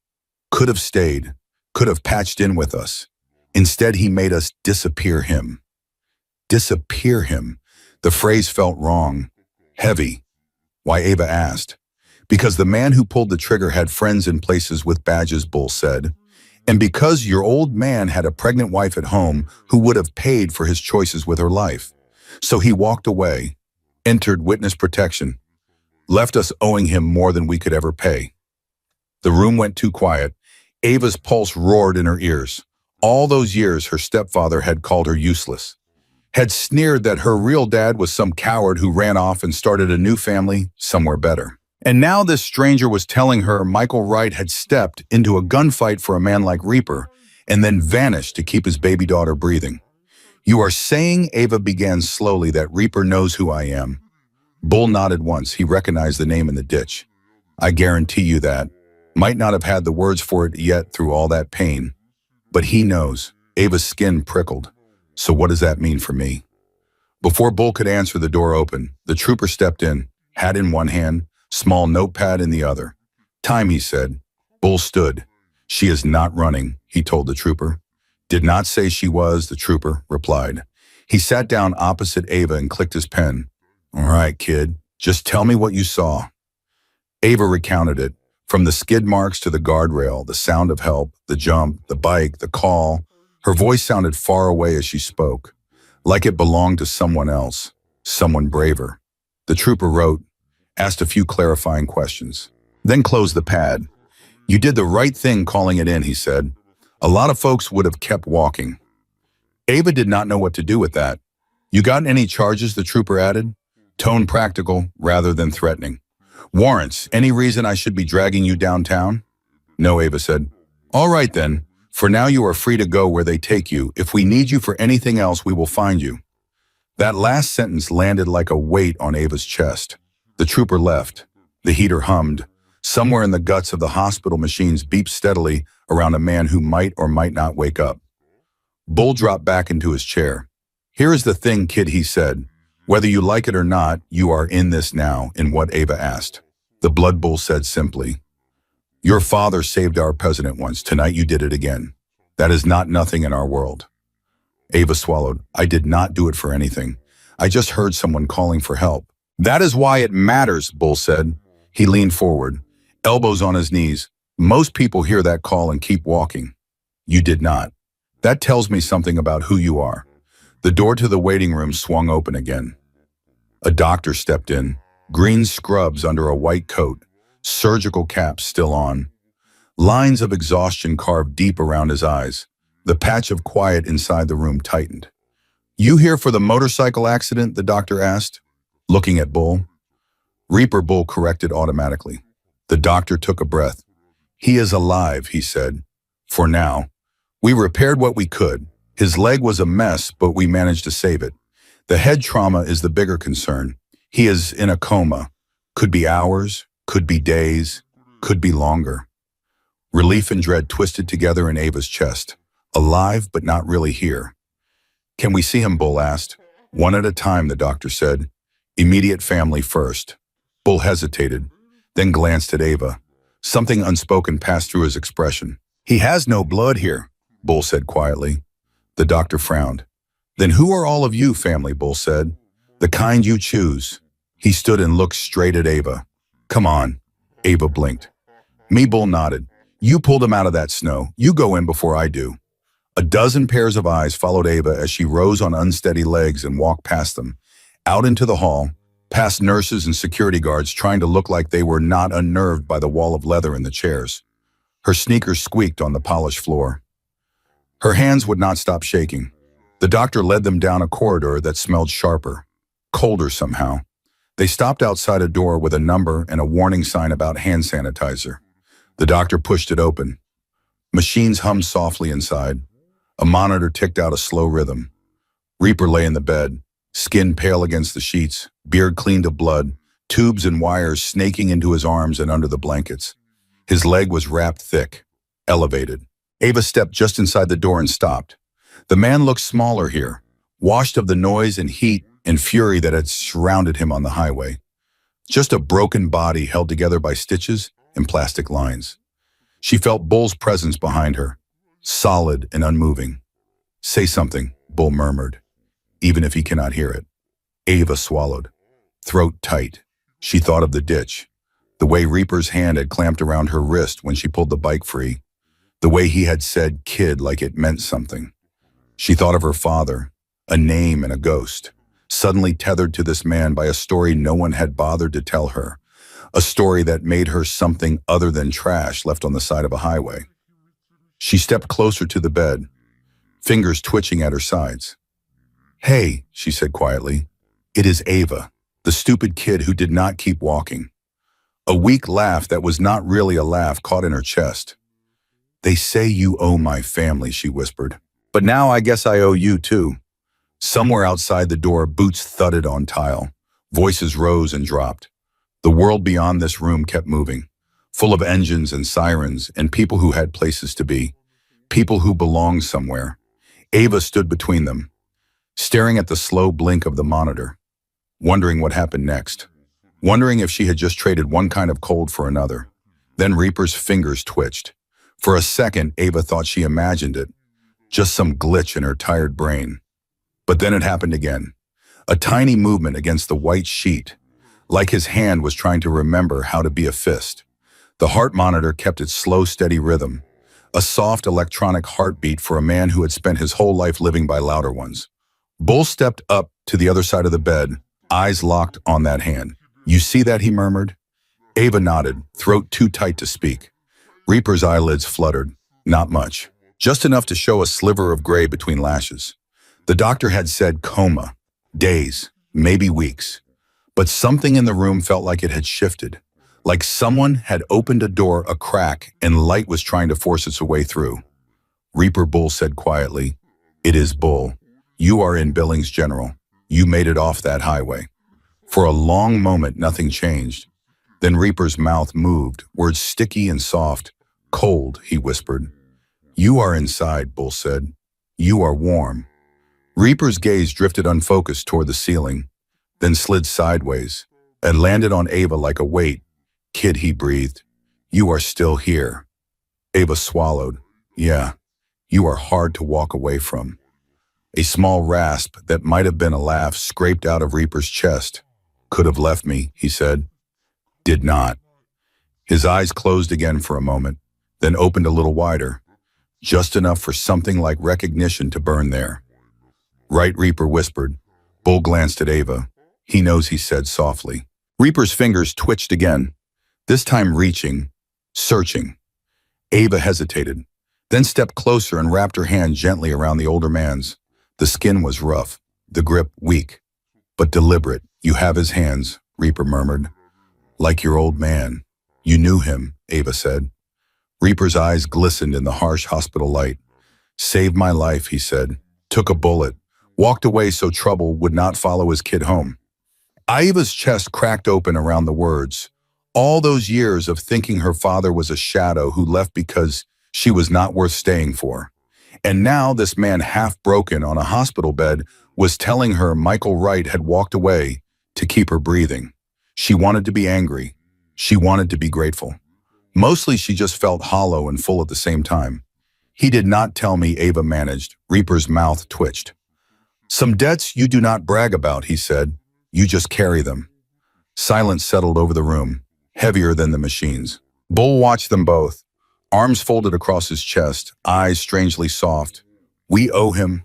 Could have stayed. Could have patched in with us. Instead, he made us disappear him. Disappear him. The phrase felt wrong. Heavy. Why, Ava asked. Because the man who pulled the trigger had friends in places with badges, Bull said. And because your old man had a pregnant wife at home who would have paid for his choices with her life. So he walked away, entered witness protection, left us owing him more than we could ever pay. The room went too quiet. Ava's pulse roared in her ears. All those years her stepfather had called her useless. Had sneered that her real dad was some coward who ran off and started a new family somewhere better. And now this stranger was telling her Michael Wright had stepped into a gunfight for a man like Reaper and then vanished to keep his baby daughter breathing. You are saying, Ava began slowly, that Reaper knows who I am. Bull nodded once. He recognized the name in the ditch. I guarantee you that. Might not have had the words for it yet through all that pain. But he knows. Ava's skin prickled. So what does that mean for me? Before Bull could answer, the door opened. The trooper stepped in, hat in one hand, small notepad in the other. Time, he said. Bull stood. She is not running, he told the trooper. Did not say she was, the trooper replied. He sat down opposite Ava and clicked his pen. All right, kid, just tell me what you saw. Ava recounted it. From the skid marks to the guardrail, the sound of help, the jump, the bike, the call. Her voice sounded far away as she spoke, like it belonged to someone else, someone braver. The trooper wrote, asked a few clarifying questions, then closed the pad. You did the right thing calling it in, he said. A lot of folks would have kept walking. Ava did not know what to do with that. You got any charges, the trooper added, tone practical rather than threatening. Warrants, any reason I should be dragging you downtown? No, Ava said. All right then, for now you are free to go where they take you. If we need you for anything else, we will find you. That last sentence landed like a weight on Ava's chest. The trooper left. The heater hummed. Somewhere in the guts of the hospital machines beeped steadily around a man who might or might not wake up. Bull dropped back into his chair. Here is the thing, kid, he said. Whether you like it or not, you are in this now, in what Ava asked. The Blood Bull said simply, your father saved our president once. Tonight you did it again. That is not nothing in our world. Ava swallowed. I did not do it for anything. I just heard someone calling for help. That is why it matters, Bull said. He leaned forward, elbows on his knees. Most people hear that call and keep walking. You did not. That tells me something about who you are. The door to the waiting room swung open again. A doctor stepped in, green scrubs under a white coat, surgical cap still on. Lines of exhaustion carved deep around his eyes. The patch of quiet inside the room tightened. You here for the motorcycle accident? The doctor asked, looking at Bull. Reaper Bull corrected automatically. The doctor took a breath. He is alive, he said. For now. We repaired what we could. His leg was a mess, but we managed to save it. The head trauma is the bigger concern. He is in a coma. Could be hours, could be days, could be longer. Relief and dread twisted together in Ava's chest. Alive, but not really here. Can we see him? Bull asked. One at a time, the doctor said. Immediate family first. Bull hesitated, then glanced at Ava. Something unspoken passed through his expression. He has no blood here, Bull said quietly. The doctor frowned. Then who are all of you, family? Bull said. The kind you choose. He stood and looked straight at Ava. Come on. Ava blinked. Me, Bull nodded. You pulled him out of that snow. You go in before I do. A dozen pairs of eyes followed Ava as she rose on unsteady legs and walked past them, out into the hall, past nurses and security guards trying to look like they were not unnerved by the wall of leather in the chairs. Her sneakers squeaked on the polished floor. Her hands would not stop shaking. The doctor led them down a corridor that smelled sharper, colder somehow. They stopped outside a door with a number and a warning sign about hand sanitizer. The doctor pushed it open. Machines hummed softly inside. A monitor ticked out a slow rhythm. Reaper lay in the bed, skin pale against the sheets, beard clean of blood, tubes and wires snaking into his arms and under the blankets. His leg was wrapped thick, elevated. Ava stepped just inside the door and stopped. The man looked smaller here, washed of the noise and heat and fury that had surrounded him on the highway. Just a broken body held together by stitches and plastic lines. She felt Bull's presence behind her, solid and unmoving. Say something, Bull murmured, even if he cannot hear it. Ava swallowed, throat tight. She thought of the ditch, the way Reaper's hand had clamped around her wrist when she pulled the bike free, the way he had said kid like it meant something. She thought of her father, a name and a ghost, suddenly tethered to this man by a story no one had bothered to tell her, a story that made her something other than trash left on the side of a highway. She stepped closer to the bed, fingers twitching at her sides. Hey, she said quietly, it is Ava, the stupid kid who did not keep walking. A weak laugh that was not really a laugh caught in her chest. They say you owe my family, she whispered. But now I guess I owe you too. Somewhere outside the door, boots thudded on tile. Voices rose and dropped. The world beyond this room kept moving, full of engines and sirens and people who had places to be, people who belonged somewhere. Ava stood between them, staring at the slow blink of the monitor, wondering what happened next, wondering if she had just traded one kind of cold for another. Then Reaper's fingers twitched. For a second, Ava thought she imagined it, just some glitch in her tired brain. But then it happened again, a tiny movement against the white sheet, like his hand was trying to remember how to be a fist. The heart monitor kept its slow, steady rhythm, a soft electronic heartbeat for a man who had spent his whole life living by louder ones. Bull stepped up to the other side of the bed, eyes locked on that hand. You see that, he murmured. Ava nodded, throat too tight to speak. Reaper's eyelids fluttered, not much, just enough to show a sliver of gray between lashes. The doctor had said coma, days, maybe weeks. But something in the room felt like it had shifted, like someone had opened a door a crack and light was trying to force its way through. Reaper Bull said quietly, it is Bull. You are in Billings General. You made it off that highway. For a long moment, nothing changed. Then Reaper's mouth moved, words sticky and soft. Cold, he whispered. You are inside, Bull said. You are warm. Reaper's gaze drifted unfocused toward the ceiling, then slid sideways, and landed on Ava like a weight. Kid, he breathed. You are still here. Ava swallowed. Yeah, you are hard to walk away from. A small rasp that might have been a laugh scraped out of Reaper's chest. Could have left me, he said. Did not. His eyes closed again for a moment, then opened a little wider, just enough for something like recognition to burn there. Right, Reaper whispered. Bull glanced at Ava. He knows, he said softly. Reaper's fingers twitched again, this time reaching, searching. Ava hesitated, then stepped closer and wrapped her hand gently around the older man's. The skin was rough, the grip weak, but deliberate. You have his hands, Reaper murmured. Like your old man. You knew him, Ava said. Reaper's eyes glistened in the harsh hospital light. Saved my life, he said. Took a bullet. Walked away so trouble would not follow his kid home. Ava's chest cracked open around the words. All those years of thinking her father was a shadow who left because she was not worth staying for. And now this man half broken on a hospital bed was telling her Michael Wright had walked away to keep her breathing. She wanted to be angry. She wanted to be grateful. Mostly she just felt hollow and full at the same time. He did not tell me, Ava managed. Reaper's mouth twitched. Some debts you do not brag about, he said. You just carry them. Silence settled over the room, heavier than the machines. Bull watched them both, arms folded across his chest, eyes strangely soft. We owe him,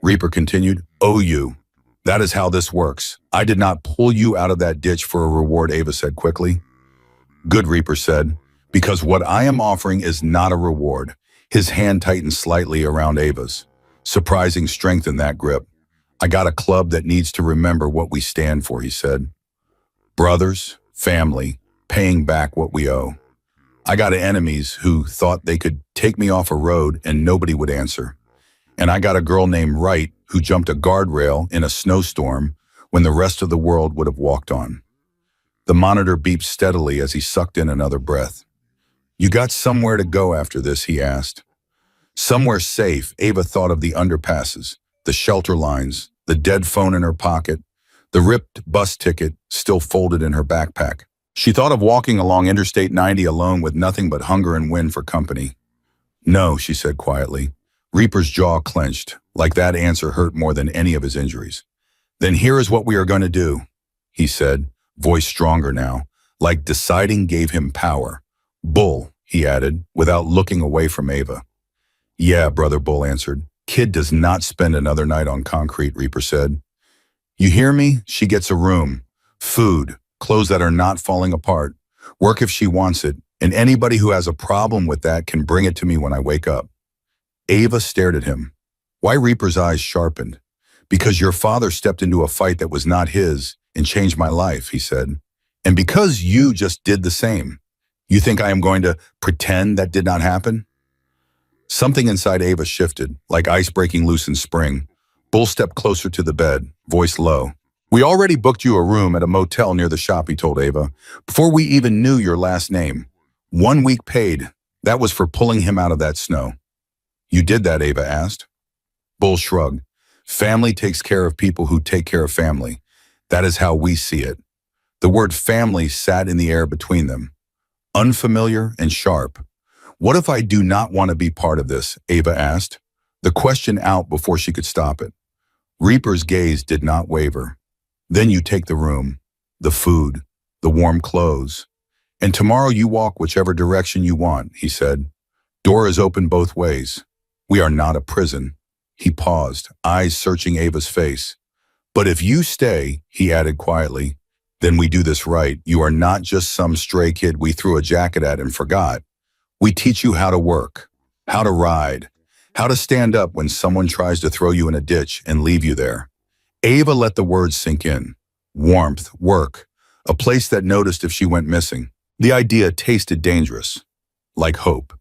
Reaper continued. Owe you. That is how this works. I did not pull you out of that ditch for a reward, Ava said quickly. Good, Reaper said, because what I am offering is not a reward. His hand tightened slightly around Ava's. Surprising strength in that grip. I got a club that needs to remember what we stand for, he said. Brothers, family, paying back what we owe. I got enemies who thought they could take me off a road and nobody would answer. And I got a girl named Wright who jumped a guardrail in a snowstorm when the rest of the world would have walked on. The monitor beeped steadily as he sucked in another breath. You got somewhere to go after this, he asked. Somewhere safe. Ava thought of the underpasses, the shelter lines, the dead phone in her pocket, the ripped bus ticket still folded in her backpack. She thought of walking along Interstate 90 alone with nothing but hunger and wind for company. No, she said quietly. Reaper's jaw clenched, like that answer hurt more than any of his injuries. Then here is what we are going to do, he said, voice stronger now, like deciding gave him power. Bull, he added, without looking away from Ava. Yeah, Brother Bull answered. Kid does not spend another night on concrete, Reaper said. You hear me? She gets a room, food, clothes that are not falling apart, work if she wants it, and anybody who has a problem with that can bring it to me when I wake up. Ava stared at him. Why? Reaper's eyes sharpened. Because your father stepped into a fight that was not his and changed my life, he said. And because you just did the same. You think I am going to pretend that did not happen? Something inside Ava shifted, like ice breaking loose in spring. Bull stepped closer to the bed, voice low. We already booked you a room at a motel near the shop, he told Ava, before we even knew your last name. 1 week paid. That was for pulling him out of that snow. You did that, Ava asked. Bull shrugged. Family takes care of people who take care of family. That is how we see it. The word family sat in the air between them. Unfamiliar and sharp. What if I do not want to be part of this? Ava asked, the question out before she could stop it. Reaper's gaze did not waver. Then you take the room, the food, the warm clothes. And tomorrow you walk whichever direction you want, he said. Door is open both ways. We are not a prison. He paused, eyes searching Ava's face. But if you stay, he added quietly, then we do this right. You are not just some stray kid we threw a jacket at and forgot. We teach you how to work, how to ride, how to stand up when someone tries to throw you in a ditch and leave you there. Ava let the words sink in. Warmth, work, a place that noticed if she went missing. The idea tasted dangerous, like hope.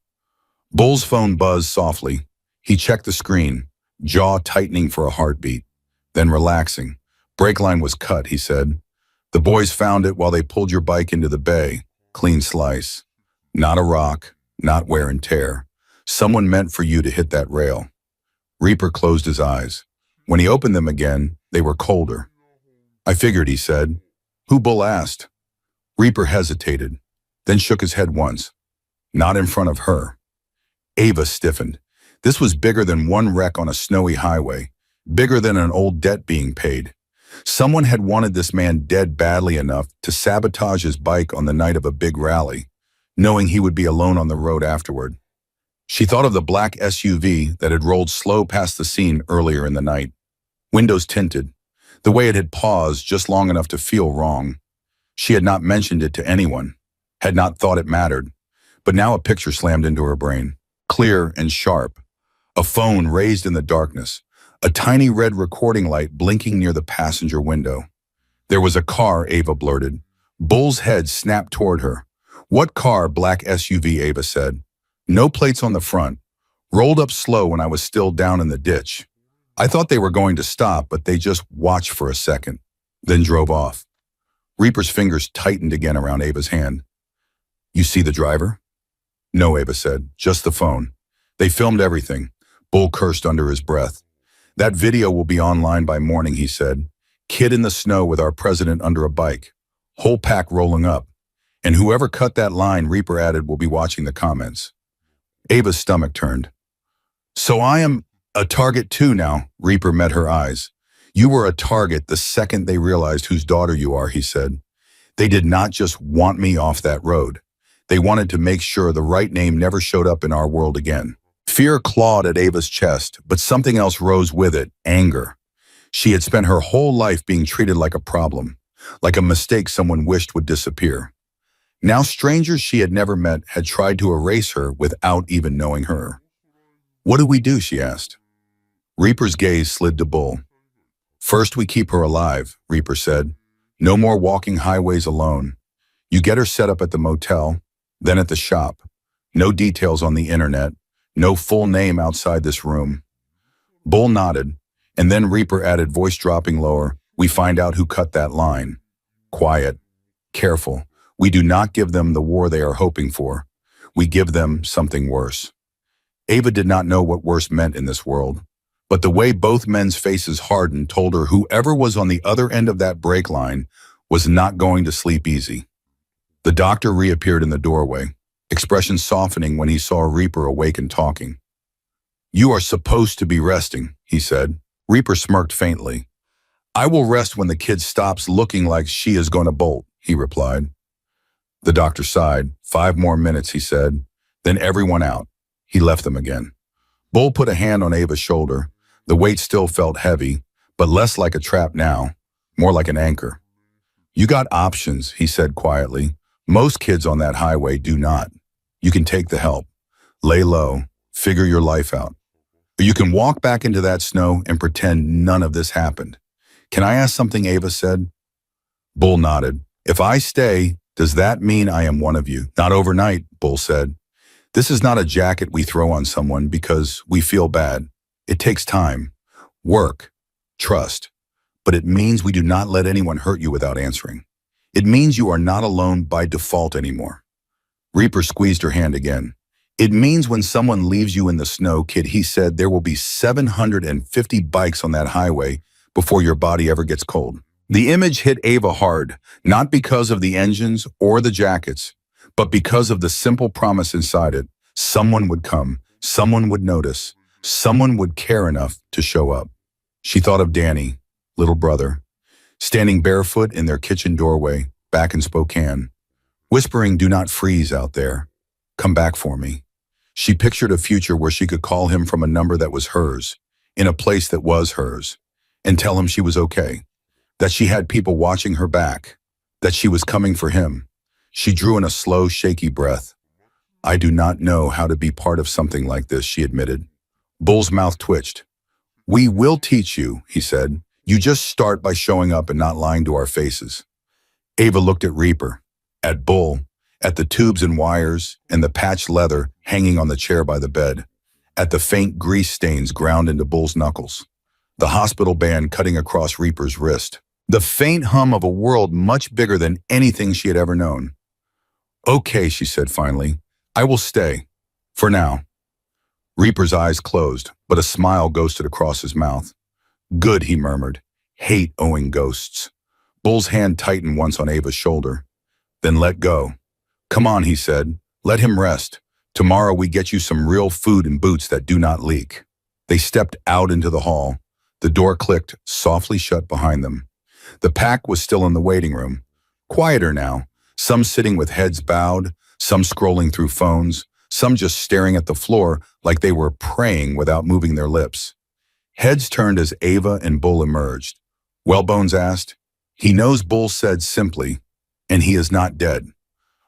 Bull's phone buzzed softly. He checked the screen, jaw tightening for a heartbeat, then relaxing. Brake line was cut, he said. The boys found it while they pulled your bike into the bay. Clean slice. Not a rock, not wear and tear. Someone meant for you to hit that rail. Reaper closed his eyes. When he opened them again, they were colder. I figured, he said. Who? Bull asked. Reaper hesitated, then shook his head once. Not in front of her. Ava stiffened. This was bigger than one wreck on a snowy highway, bigger than an old debt being paid. Someone had wanted this man dead badly enough to sabotage his bike on the night of a big rally, knowing he would be alone on the road afterward. She thought of the black SUV that had rolled slow past the scene earlier in the night. Windows tinted, the way it had paused just long enough to feel wrong. She had not mentioned it to anyone, had not thought it mattered, but now a picture slammed into her brain, clear and sharp. A phone raised in the darkness, a tiny red recording light blinking near the passenger window. There was a car, Ava blurted. Bull's head snapped toward her. What car? Black SUV, Ava said. No plates on the front. Rolled up slow when I was still down in the ditch. I thought they were going to stop, but they just watched for a second, then drove off. Reaper's fingers tightened again around Ava's hand. You see the driver? No, Ava said, just the phone. They filmed everything. Bull cursed under his breath. That video will be online by morning, he said. Kid in the snow with our president under a bike. Whole pack rolling up. And whoever cut that line, Reaper added, will be watching the comments. Ava's stomach turned. So I am a target too now, Reaper met her eyes. You were a target the second they realized whose daughter you are, he said. They did not just want me off that road. They wanted to make sure the right name never showed up in our world again. Fear clawed at Ava's chest, but something else rose with it, anger. She had spent her whole life being treated like a problem, like a mistake someone wished would disappear. Now strangers she had never met had tried to erase her without even knowing her. What do we do, she asked. Reaper's gaze slid to Bull. First we keep her alive, Reaper said. No more walking highways alone. You get her set up at the motel, then at the shop. No details on the internet, no full name outside this room. Bull nodded, and then Reaper added, voice dropping lower, we find out who cut that line. Quiet, careful. We do not give them the war they are hoping for. We give them something worse. Ava did not know what worse meant in this world, but the way both men's faces hardened told her whoever was on the other end of that break line was not going to sleep easy. The doctor reappeared in the doorway, expression softening when he saw Reaper awake and talking. You are supposed to be resting, he said. Reaper smirked faintly. I will rest when the kid stops looking like she is going to bolt, he replied. The doctor sighed. 5 more minutes, he said. Then everyone out. He left them again. Bull put a hand on Ava's shoulder. The weight still felt heavy, but less like a trap now, more like an anchor. You got options, he said quietly. Most kids on that highway do not. You can take the help. Lay low. Figure your life out. Or you can walk back into that snow and pretend none of this happened. Can I ask something, Ava said. Bull nodded. If I stay, does that mean I am one of you? Not overnight, Bull said. This is not a jacket we throw on someone because we feel bad. It takes time, work, trust. But it means we do not let anyone hurt you without answering. It means you are not alone by default anymore. Reaper squeezed her hand again. It means when someone leaves you in the snow, kid, he said, there will be 750 bikes on that highway before your body ever gets cold. The image hit Ava hard, not because of the engines or the jackets, but because of the simple promise inside it. Someone would come, someone would notice, someone would care enough to show up. She thought of Danny, little brother, standing barefoot in their kitchen doorway, back in Spokane, whispering, do not freeze out there. Come back for me. She pictured a future where she could call him from a number that was hers, in a place that was hers, and tell him she was okay, that she had people watching her back, that she was coming for him. She drew in a slow, shaky breath. I do not know how to be part of something like this, she admitted. Bull's mouth twitched. We will teach you, he said. You just start by showing up and not lying to our faces. Ava looked at Reaper, at Bull, at the tubes and wires and the patched leather hanging on the chair by the bed, at the faint grease stains ground into Bull's knuckles, the hospital band cutting across Reaper's wrist, the faint hum of a world much bigger than anything she had ever known. Okay, she said finally, I will stay. For now. Reaper's eyes closed, but a smile ghosted across his mouth. Good, he murmured. Hate owing ghosts. Bull's hand tightened once on Ava's shoulder, then let go. Come on, he said. Let him rest. Tomorrow we get you some real food and boots that do not leak. They stepped out into the hall. The door clicked, softly shut behind them. The pack was still in the waiting room. Quieter now, some sitting with heads bowed, some scrolling through phones, some just staring at the floor like they were praying without moving their lips. Heads turned as Ava and Bull emerged. Wellbones asked. He knows, Bull said simply, and he is not dead.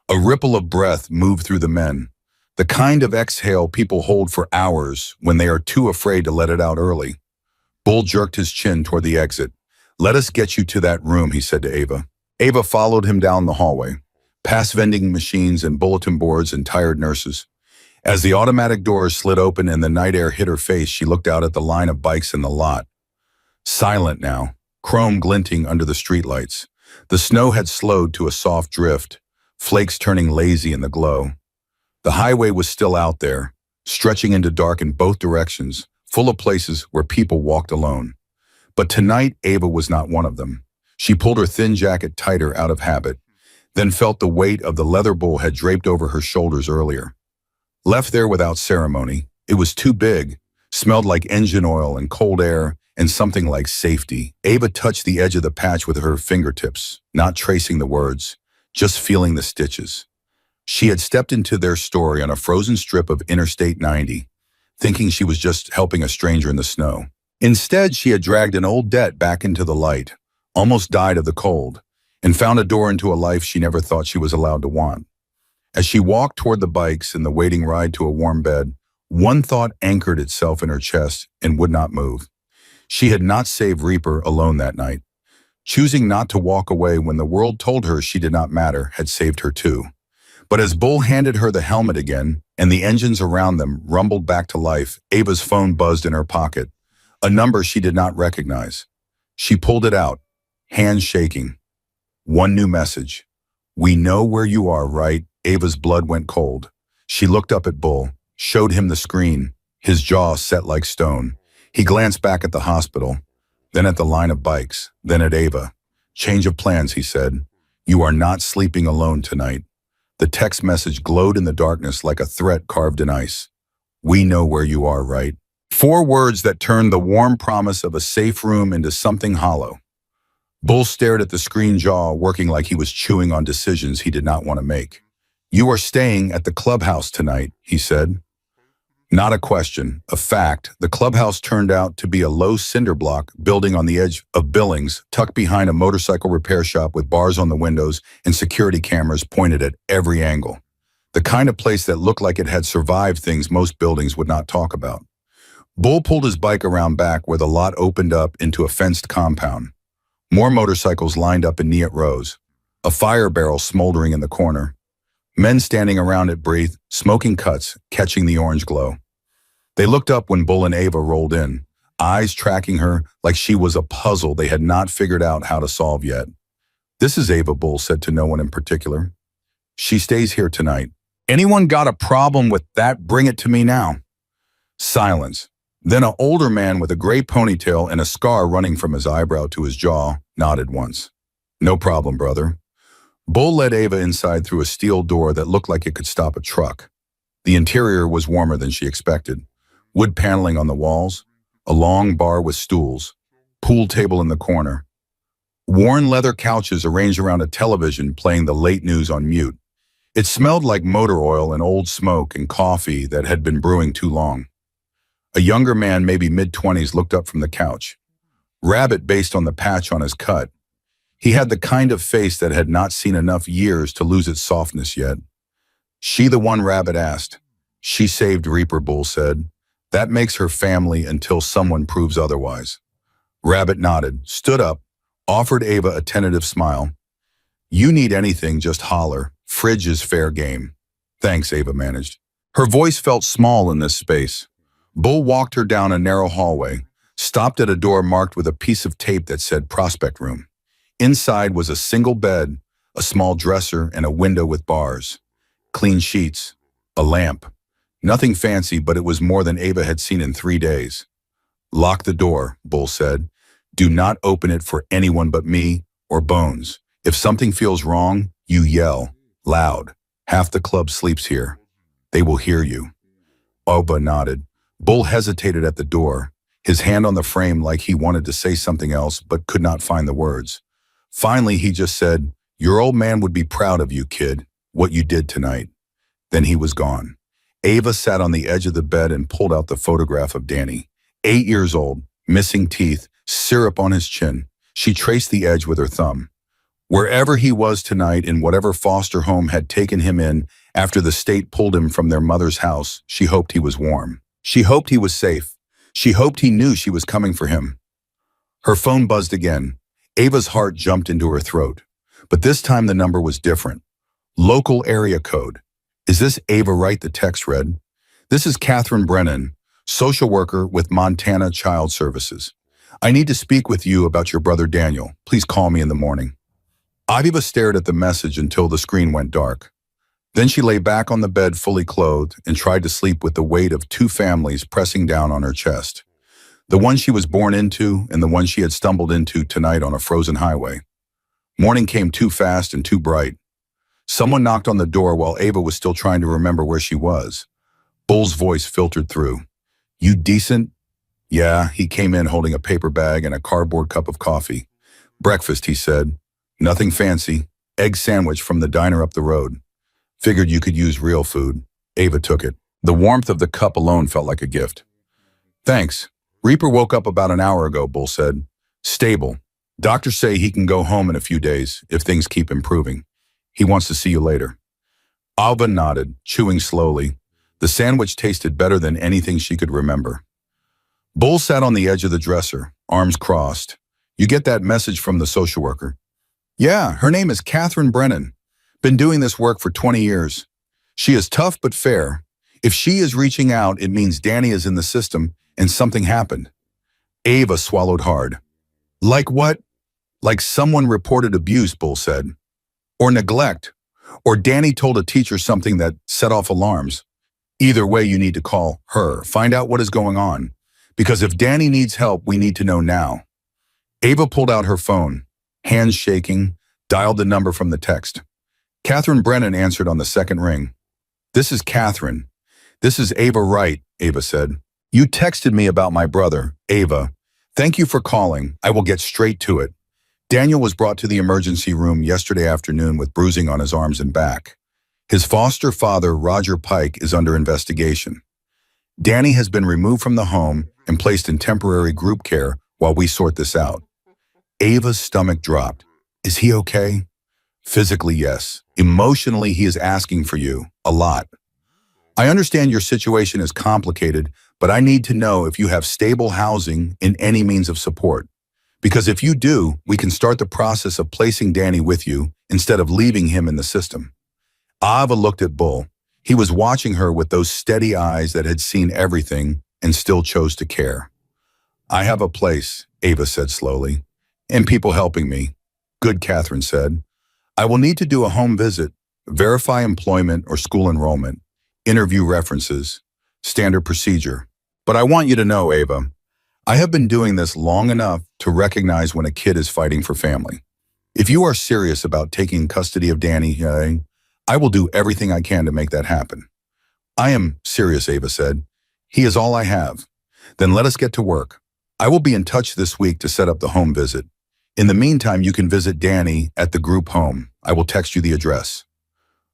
A ripple of breath moved through the men, the kind of exhale people hold for hours when they are too afraid to let it out early. Bull jerked his chin toward the exit. Let us get you to that room, he said to Ava. Ava followed him down the hallway, past vending machines and bulletin boards and tired nurses. As the automatic doors slid open and the night air hit her face, she looked out at the line of bikes in the lot. Silent now, chrome glinting under the streetlights. The snow had slowed to a soft drift, flakes turning lazy in the glow. The highway was still out there, stretching into dark in both directions, full of places where people walked alone. But tonight, Ava was not one of them. She pulled her thin jacket tighter out of habit, then felt the weight of the leather Bull had draped over her shoulders earlier. Left there without ceremony, it was too big, smelled like engine oil and cold air and something like safety. Ava touched the edge of the patch with her fingertips, not tracing the words, just feeling the stitches. She had stepped into their story on a frozen strip of Interstate 90, thinking she was just helping a stranger in the snow. Instead, she had dragged an old debt back into the light, almost died of the cold, and found a door into a life she never thought she was allowed to want. As she walked toward the bikes and the waiting ride to a warm bed, one thought anchored itself in her chest and would not move. She had not saved Reaper alone that night. Choosing not to walk away when the world told her she did not matter had saved her too. But as Bull handed her the helmet again and the engines around them rumbled back to life, Ava's phone buzzed in her pocket, a number she did not recognize. She pulled it out, hands shaking. One new message. We know where you are, right? Ava's blood went cold. She looked up at Bull, showed him the screen, his jaw set like stone. He glanced back at the hospital, then at the line of bikes, then at Ava. Change of plans, he said. You are not sleeping alone tonight. The text message glowed in the darkness like a threat carved in ice. We know where you are, right? 4 words that turned the warm promise of a safe room into something hollow. Bull stared at the screen, jaw working like he was chewing on decisions he did not want to make. You are staying at the clubhouse tonight, he said. Not a question, a fact. The clubhouse turned out to be a low cinder block building on the edge of Billings, tucked behind a motorcycle repair shop with bars on the windows and security cameras pointed at every angle. The kind of place that looked like it had survived things most buildings would not talk about. Bull pulled his bike around back where the lot opened up into a fenced compound. More motorcycles lined up in neat rows. A fire barrel smoldering in the corner. Men standing around it breathed, smoking cuts, catching the orange glow. They looked up when Bull and Ava rolled in, eyes tracking her like she was a puzzle they had not figured out how to solve yet. This is Ava, Bull said to no one in particular. She stays here tonight. Anyone got a problem with that? Bring it to me now. Silence. Then an older man with a gray ponytail and a scar running from his eyebrow to his jaw nodded once. No problem, brother. Bull led Ava inside through a steel door that looked like it could stop a truck. The interior was warmer than she expected. Wood paneling on the walls, a long bar with stools, pool table in the corner. Worn leather couches arranged around a television playing the late news on mute. It smelled like motor oil and old smoke and coffee that had been brewing too long. A younger man, maybe mid-20s, looked up from the couch. Rabbit based on the patch on his cut. He had the kind of face that had not seen enough years to lose its softness yet. She the one, Rabbit asked. She saved Reaper, Bull said. That makes her family until someone proves otherwise. Rabbit nodded, stood up, offered Ava a tentative smile. You need anything, just holler. Fridge is fair game. Thanks, Ava managed. Her voice felt small in this space. Bull walked her down a narrow hallway, stopped at a door marked with a piece of tape that said Prospect Room. Inside was a single bed, a small dresser, and a window with bars. Clean sheets, a lamp. Nothing fancy, but it was more than Ava had seen in 3 days. Lock the door, Bull said. Do not open it for anyone but me or Bones. If something feels wrong, you yell, loud. Half the club sleeps here. They will hear you. Ava nodded. Bull hesitated at the door, his hand on the frame like he wanted to say something else but could not find the words. Finally, he just said, Your old man would be proud of you, kid, what you did tonight. Then he was gone. Ava sat on the edge of the bed and pulled out the photograph of Danny. 8 years old, missing teeth, syrup on his chin. She traced the edge with her thumb. Wherever he was tonight, in whatever foster home had taken him in after the state pulled him from their mother's house, she hoped he was warm. She hoped he was safe. She hoped he knew she was coming for him. Her phone buzzed again. Ava's heart jumped into her throat. But this time the number was different. Local area code. Is this Ava Wright, the text read? This is Catherine Brennan, social worker with Montana Child Services. I need to speak with you about your brother Daniel. Please call me in the morning. Ava stared at the message until the screen went dark. Then she lay back on the bed fully clothed and tried to sleep with the weight of two families pressing down on her chest. The one she was born into and the one she had stumbled into tonight on a frozen highway. Morning came too fast and too bright. Someone knocked on the door while Ava was still trying to remember where she was. Bull's voice filtered through. You decent? Yeah, he came in holding a paper bag and a cardboard cup of coffee. Breakfast, he said. Nothing fancy. Egg sandwich from the diner up the road. Figured you could use real food. Ava took it. The warmth of the cup alone felt like a gift. Thanks. Reaper woke up about an hour ago, Bull said. Stable. Doctors say he can go home in a few days if things keep improving. He wants to see you later. Ava nodded, chewing slowly. The sandwich tasted better than anything she could remember. Bull sat on the edge of the dresser, arms crossed. You get that message from the social worker? Yeah, her name is Catherine Brennan. Been doing this work for 20 years. She is tough but fair. If she is reaching out, it means Danny is in the system and something happened. Ava swallowed hard. Like what? Like someone reported abuse, Bull said. Or neglect. Or Danny told a teacher something that set off alarms. Either way, you need to call her. Find out what is going on. Because if Danny needs help, we need to know now. Ava pulled out her phone, hands shaking, dialed the number from the text. Catherine Brennan answered on the second ring. This is Catherine. This is Ava Wright, Ava said. You texted me about my brother, Ava. Thank you for calling. I will get straight to it. Daniel was brought to the emergency room yesterday afternoon with bruising on his arms and back. His foster father, Roger Pike, is under investigation. Danny has been removed from the home and placed in temporary group care while we sort this out. Ava's stomach dropped. Is he okay? Physically, yes. Emotionally, he is asking for you. A lot. I understand your situation is complicated, but I need to know if you have stable housing and any means of support. Because if you do, we can start the process of placing Danny with you instead of leaving him in the system. Ava looked at Bull. He was watching her with those steady eyes that had seen everything and still chose to care. I have a place, Ava said slowly, and people helping me. Good, Catherine said. I will need to do a home visit, verify employment or school enrollment, interview references, standard procedure. But I want you to know, Ava, I have been doing this long enough to recognize when a kid is fighting for family. If you are serious about taking custody of Danny, I will do everything I can to make that happen. I am serious, Ava said. He is all I have. Then let us get to work. I will be in touch this week to set up the home visit. In the meantime, you can visit Danny at the group home. I will text you the address.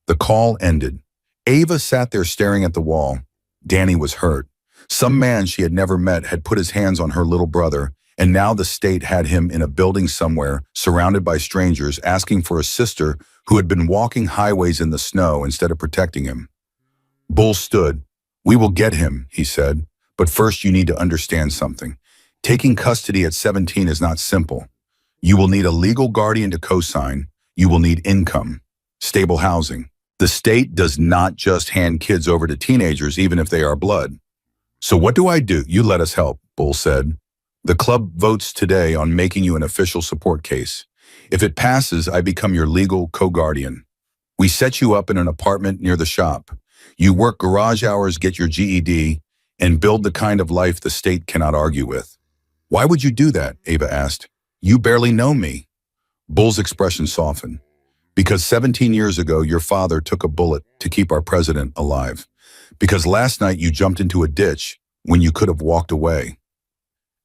The call ended. Ava sat there staring at the wall. Danny was hurt. Some man she had never met had put his hands on her little brother, and now the state had him in a building somewhere, surrounded by strangers, asking for a sister who had been walking highways in the snow instead of protecting him. Bull stood. We will get him, he said, but first you need to understand something. Taking custody at 17 is not simple. You will need a legal guardian to co-sign. You will need income, stable housing. The state does not just hand kids over to teenagers, even if they are blood. So what do I do? You let us help, Bull said. The club votes today on making you an official support case. If it passes, I become your legal co-guardian. We set you up in an apartment near the shop. You work garage hours, get your GED, and build the kind of life the state cannot argue with. Why would you do that? Ava asked. You barely know me. Bull's expression softened. Because 17 years ago, your father took a bullet to keep our president alive. Because last night you jumped into a ditch when you could have walked away.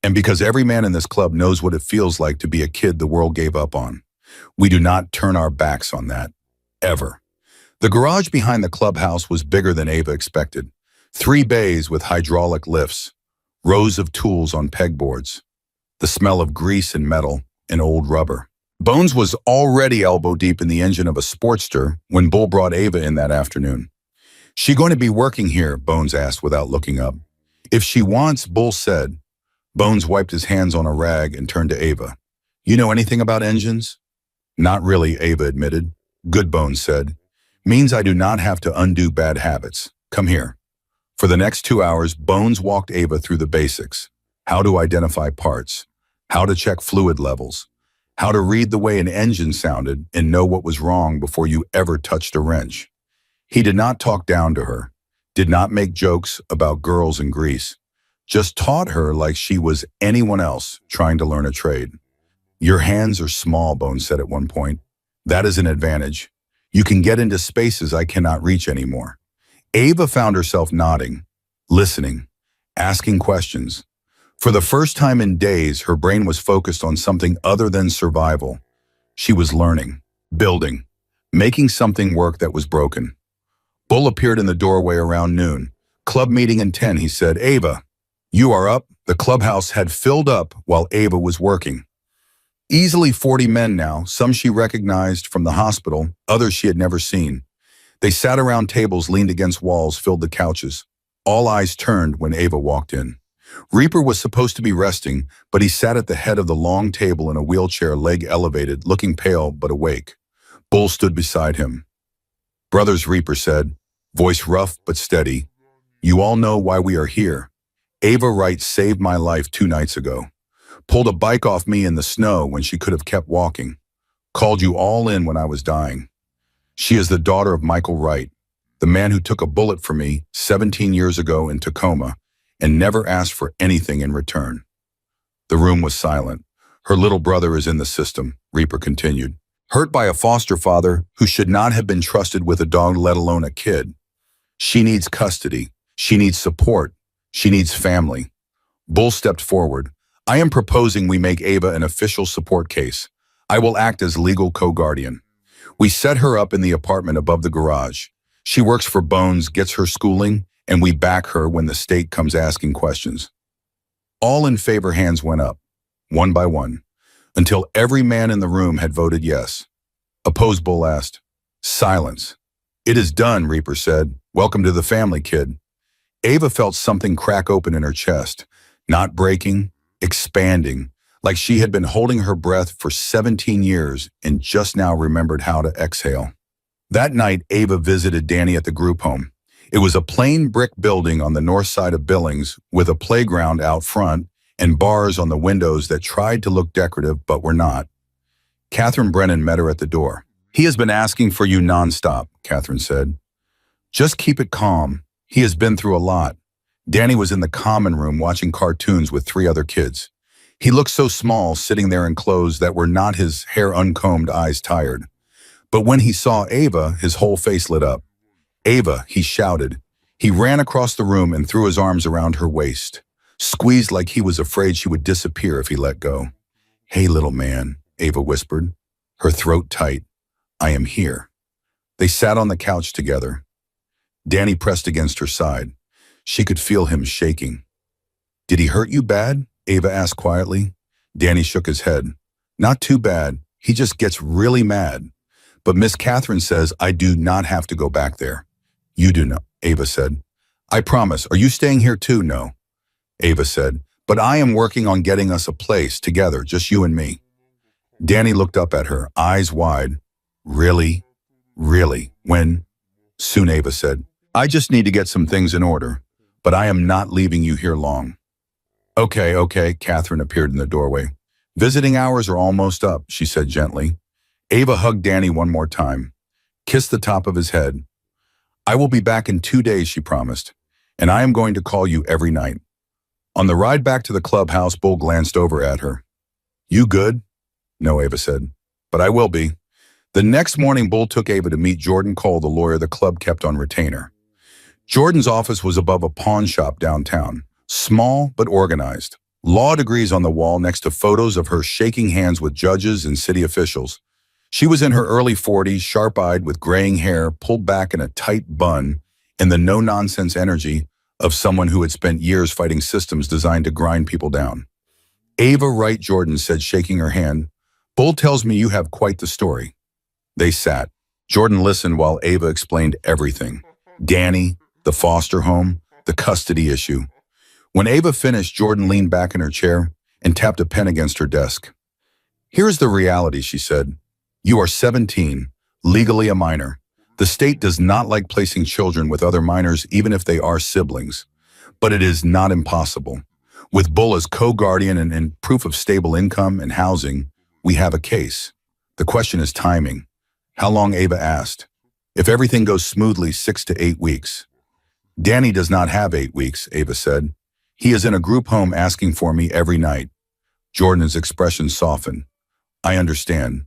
And because every man in this club knows what it feels like to be a kid the world gave up on. We do not turn our backs on that. Ever. The garage behind the clubhouse was bigger than Ava expected. 3 bays with hydraulic lifts. Rows of tools on pegboards. The smell of grease and metal and old rubber. Bones was already elbow deep in the engine of a Sportster when Bull brought Ava in that afternoon. She going to be working here? Bones asked without looking up. If she wants, Bull said. Bones wiped his hands on a rag and turned to Ava. You know anything about engines? Not really, Ava admitted. Good, Bones said. Means I do not have to undo bad habits. Come here. For the next 2 hours, Bones walked Ava through the basics. How to identify parts. How to check fluid levels. How to read the way an engine sounded and know what was wrong before you ever touched a wrench. He did not talk down to her, did not make jokes about girls in Greece, just taught her like she was anyone else trying to learn a trade. Your hands are small, Bones said at one point. That is an advantage. You can get into spaces I cannot reach anymore. Ava found herself nodding, listening, asking questions. For the first time in days, her brain was focused on something other than survival. She was learning, building, making something work that was broken. Bull appeared in the doorway around noon. Club meeting in 10, he said. Ava, you are up. The clubhouse had filled up while Ava was working. Easily 40 men now, some she recognized from the hospital, others she had never seen. They sat around tables leaned against walls, filled the couches. All eyes turned when Ava walked in. Reaper was supposed to be resting, but he sat at the head of the long table in a wheelchair, leg elevated, looking pale but awake. Bull stood beside him. Brothers, Reaper said, voice rough but steady, you all know why we are here. Ava Wright saved my life 2 nights ago. Pulled a bike off me in the snow when she could have kept walking. Called you all in when I was dying. She is the daughter of Michael Wright, the man who took a bullet for me 17 years ago in Tacoma and never asked for anything in return. The room was silent. Her little brother is in the system, Reaper continued. Hurt by a foster father who should not have been trusted with a dog, let alone a kid. She needs custody. She needs support. She needs family. Bull stepped forward. I am proposing we make Ava an official support case. I will act as legal co-guardian. We set her up in the apartment above the garage. She works for Bones, gets her schooling, and we back her when the state comes asking questions. All in favor hands went up, one by one, until every man in the room had voted yes. Opposed, Bull asked. Silence. It is done, Reaper said. Welcome to the family, kid. Ava felt something crack open in her chest, not breaking, expanding, like she had been holding her breath for 17 years and just now remembered how to exhale. That night, Ava visited Danny at the group home. It was a plain brick building on the north side of Billings with a playground out front and bars on the windows that tried to look decorative but were not. Catherine Brennan met her at the door. He has been asking for you nonstop, Catherine said. Just keep it calm. He has been through a lot. Danny was in the common room watching cartoons with 3 other kids. He looked so small, sitting there in clothes that were not his hair uncombed, eyes tired. But when he saw Ava, his whole face lit up. Ava, he shouted. He ran across the room and threw his arms around her waist, squeezed like he was afraid she would disappear if he let go. Hey, little man, Ava whispered, her throat tight. I am here. They sat on the couch together. Danny pressed against her side. She could feel him shaking. Did he hurt you bad? Ava asked quietly. Danny shook his head. Not too bad. He just gets really mad. But Miss Catherine says I do not have to go back there. You do not, Ava said. I promise. Are you staying here too? No, Ava said. But I am working on getting us a place together, just you and me. Danny looked up at her, eyes wide. Really? Really? When? Soon, Ava said. I just need to get some things in order, but I am not leaving you here long. Okay, Catherine appeared in the doorway. Visiting hours are almost up, she said gently. Ava hugged Danny one more time, kissed the top of his head. I will be back in 2 days, she promised, and I am going to call you every night. On the ride back to the clubhouse, Bull glanced over at her. You good? No, Ava said, but I will be. The next morning, Bull took Ava to meet Jordan Cole, the lawyer the club kept on retainer. Jordan's office was above a pawn shop downtown, small but organized. Law degrees on the wall next to photos of her shaking hands with judges and city officials. She was in her early 40s, sharp-eyed with graying hair pulled back in a tight bun and the no-nonsense energy of someone who had spent years fighting systems designed to grind people down. Ava Wright, Jordan said, shaking her hand. Bull tells me you have quite the story. They sat. Jordan listened while Ava explained everything. Danny, the foster home, the custody issue. When Ava finished, Jordan leaned back in her chair and tapped a pen against her desk. Here's the reality, she said. You are 17, legally a minor. The state does not like placing children with other minors even if they are siblings. But it is not impossible. With Bull as co-guardian and proof of stable income and housing, we have a case. The question is timing. How long, Ava asked. If everything goes smoothly, 6 to 8 weeks. Danny does not have 8 weeks, Ava said. He is in a group home asking for me every night. Jordan's expression softened. I understand.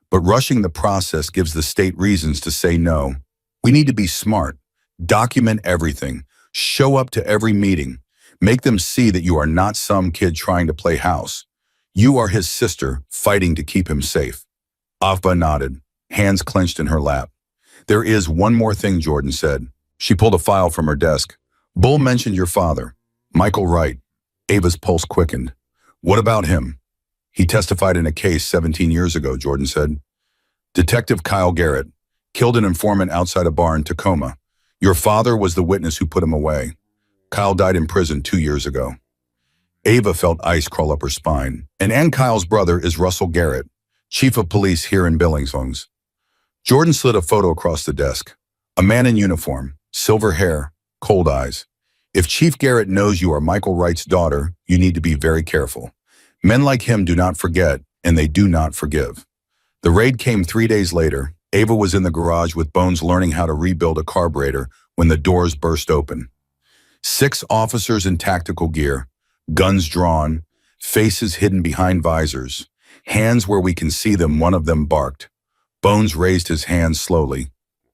But rushing the process gives the state reasons to say no. We need to be smart. Document everything. Show up to every meeting. Make them see that you are not some kid trying to play house. You are his sister, fighting to keep him safe. Ava nodded, hands clenched in her lap. There is one more thing, Jordan said. She pulled a file from her desk. Bull mentioned your father, Michael Wright. Ava's pulse quickened. What about him? He testified in a case 17 years ago, Jordan said. Detective Kyle Garrett killed an informant outside a bar in Tacoma. Your father was the witness who put him away. Kyle died in prison 2 years ago. Ava felt ice crawl up her spine. And Kyle's brother is Russell Garrett, chief of police here in Billings. Jordan slid a photo across the desk. A man in uniform, silver hair, cold eyes. If Chief Garrett knows you are Michael Wright's daughter, you need to be very careful. Men like him do not forget, and they do not forgive. The raid came 3 days later. Ava was in the garage with Bones learning how to rebuild a carburetor when the doors burst open. 6 officers in tactical gear, guns drawn, faces hidden behind visors, hands where we can see them. One of them barked. Bones raised his hands slowly.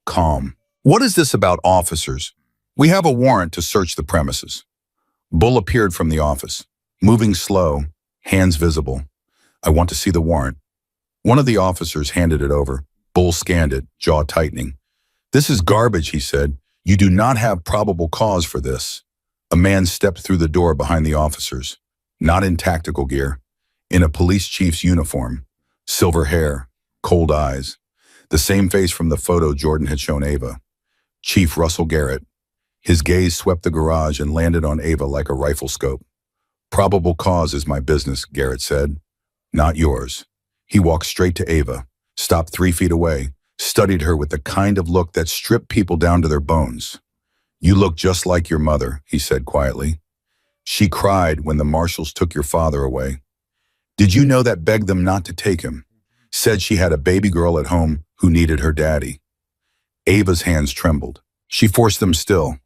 Calm. What is this about officers? We have a warrant to search the premises. Bull appeared from the office, moving slow, hands visible. I want to see the warrant. One of the officers handed it over. Bull scanned it, jaw tightening. This is garbage, he said. You do not have probable cause for this. A man stepped through the door behind the officers, not in tactical gear, in a police chief's uniform, silver hair, cold eyes, the same face from the photo Jordan had shown Ava. Chief Russell Garrett. His gaze swept the garage and landed on Ava like a rifle scope. Probable cause is my business, Garrett said. Not yours. He walked straight to Ava, stopped 3 feet away, studied her with the kind of look that stripped people down to their bones. You look just like your mother, he said quietly. She cried when the marshals took your father away. Did you know that begged them not to take him? Said she had a baby girl at home who needed her daddy. Ava's hands trembled. She forced them still.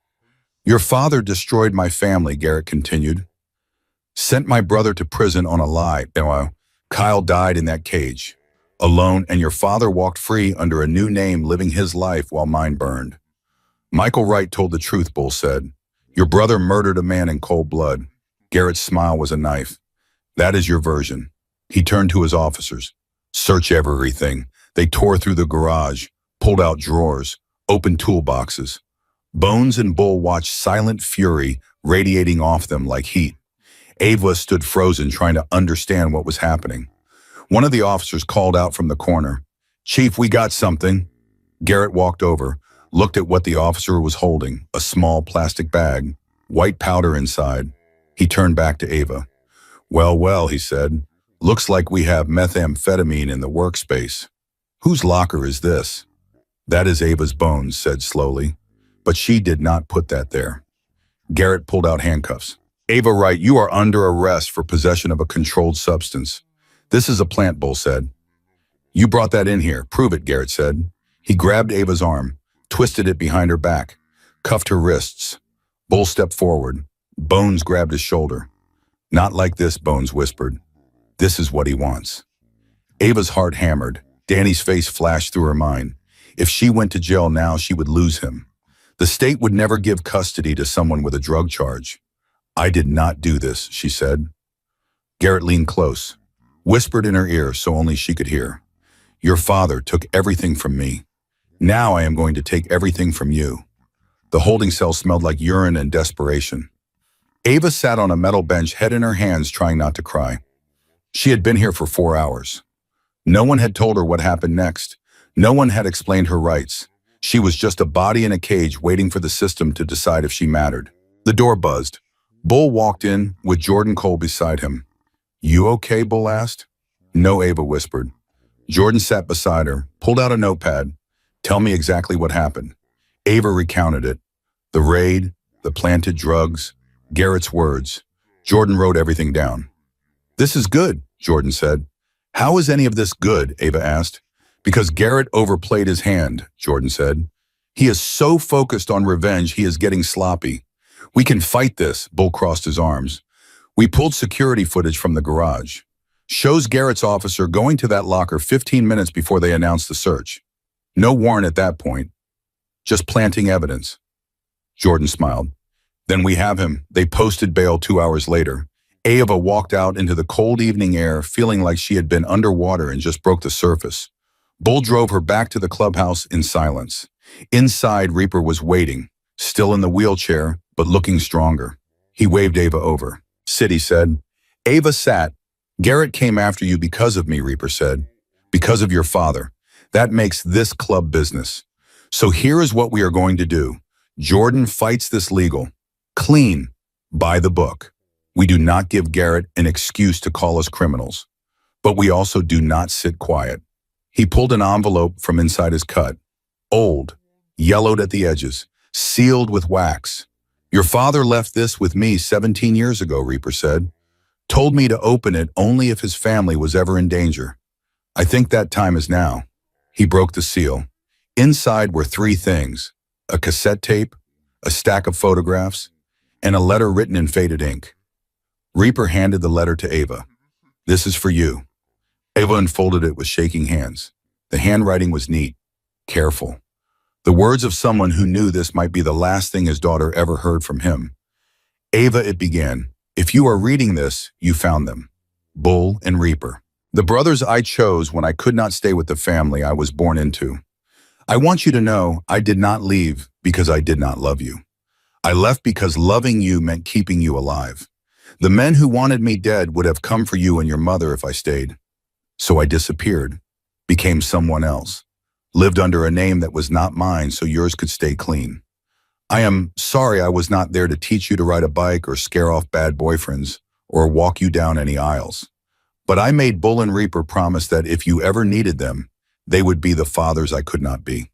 Your father destroyed my family, Garrett continued. Sent my brother to prison on a lie. Kyle died in that cage, alone, and your father walked free under a new name, living his life while mine burned. Michael Wright told the truth, Bull said. Your brother murdered a man in cold blood. Garrett's smile was a knife. That is your version. He turned to his officers. Search everything. They tore through the garage, pulled out drawers, opened toolboxes. Bones and Bull watched silent fury radiating off them like heat. Ava stood frozen, trying to understand what was happening. One of the officers called out from the corner. Chief, we got something. Garrett walked over, looked at what the officer was holding, a small plastic bag, white powder inside. He turned back to Ava. Well, he said. Looks like we have methamphetamine in the workspace. Whose locker is this? That is Ava's. Bones said slowly. But she did not put that there. Garrett pulled out handcuffs. Ava Wright, you are under arrest for possession of a controlled substance. This is a plant, Bull said. You brought that in here. Prove it, Garrett said. He grabbed Ava's arm, twisted it behind her back, cuffed her wrists. Bull stepped forward. Bones grabbed his shoulder. Not like this, Bones whispered. This is what he wants. Ava's heart hammered. Danny's face flashed through her mind. If she went to jail now, she would lose him. The state would never give custody to someone with a drug charge. I did not do this, she said. Garrett leaned close, whispered in her ear so only she could hear. Your father took everything from me. Now I am going to take everything from you. The holding cell smelled like urine and desperation. Ava sat on a metal bench, head in her hands, trying not to cry. She had been here for 4 hours. No one had told her what happened next. No one had explained her rights. She was just a body in a cage waiting for the system to decide if she mattered. The door buzzed. Bull walked in with Jordan Cole beside him. You okay, Bull asked. No, Ava whispered. Jordan sat beside her, pulled out a notepad. Tell me exactly what happened. Ava recounted it. The raid, the planted drugs, Garrett's words. Jordan wrote everything down. This is good, Jordan said. How is any of this good? Ava asked. Because Garrett overplayed his hand, Jordan said. He is so focused on revenge he is getting sloppy. We can fight this, Bull crossed his arms. We pulled security footage from the garage. Shows Garrett's officer going to that locker 15 minutes before they announced the search. No warrant at that point. Just planting evidence. Jordan smiled. Then we have him. They posted bail 2 hours later. Ava walked out into the cold evening air, feeling like she had been underwater and just broke the surface. Bull drove her back to the clubhouse in silence. Inside, Reaper was waiting, still in the wheelchair, but looking stronger. He waved Ava over. Sit, he said. Ava sat. Garrett came after you because of me, Reaper said. Because of your father. That makes this club business. So here is what we are going to do. Jordan fights this legal. Clean. By the book. We do not give Garrett an excuse to call us criminals. But we also do not sit quiet. He pulled an envelope from inside his cut. Old. Yellowed at the edges. Sealed with wax. Your father left this with me 17 years ago, Reaper said. Told me to open it only if his family was ever in danger. I think that time is now. He broke the seal. Inside were 3 things. A cassette tape, a stack of photographs, and a letter written in faded ink. Reaper handed the letter to Ava. This is for you. Ava unfolded it with shaking hands. The handwriting was neat, careful. The words of someone who knew this might be the last thing his daughter ever heard from him. Ava, it began. If you are reading this, you found them. Bull and Reaper. The brothers I chose when I could not stay with the family I was born into. I want you to know I did not leave because I did not love you. I left because loving you meant keeping you alive. The men who wanted me dead would have come for you and your mother if I stayed. So I disappeared, became someone else, lived under a name that was not mine so yours could stay clean. I am sorry I was not there to teach you to ride a bike or scare off bad boyfriends or walk you down any aisles. But I made Bull and Reaper promise that if you ever needed them, they would be the fathers I could not be.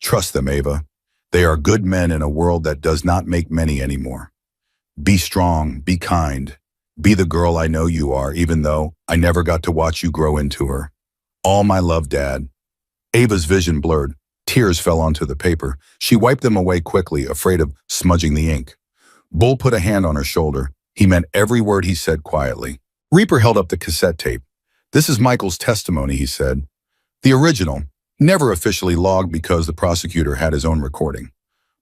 Trust them, Ava. They are good men in a world that does not make many anymore. Be strong, be kind, be the girl I know you are, even though I never got to watch you grow into her. All my love, Dad. Ava's vision blurred. Tears fell onto the paper. She wiped them away quickly, afraid of smudging the ink. Bull put a hand on her shoulder. He meant every word he said quietly. Reaper held up the cassette tape. This is Michael's testimony, he said. The original, never officially logged because the prosecutor had his own recording.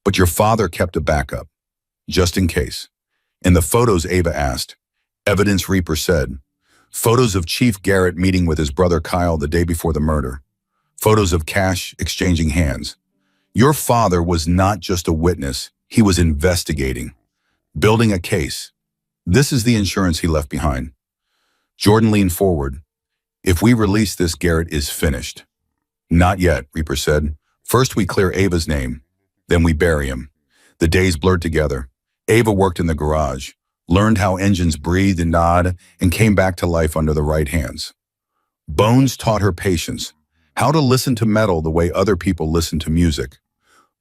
But your father kept a backup, just in case. In the photos, Ava asked. Evidence, Reaper said. Photos of Chief Garrett meeting with his brother Kyle the day before the murder. Photos of Cash exchanging hands. Your father was not just a witness, he was investigating, building a case. This is the insurance he left behind. Jordan leaned forward. If we release this, Garrett is finished. Not yet, Reaper said. First we clear Ava's name, then we bury him. The days blurred together. Ava worked in the garage, learned how engines breathed and nod, and came back to life under the right hands. Bones taught her patience, how to listen to metal the way other people listen to music.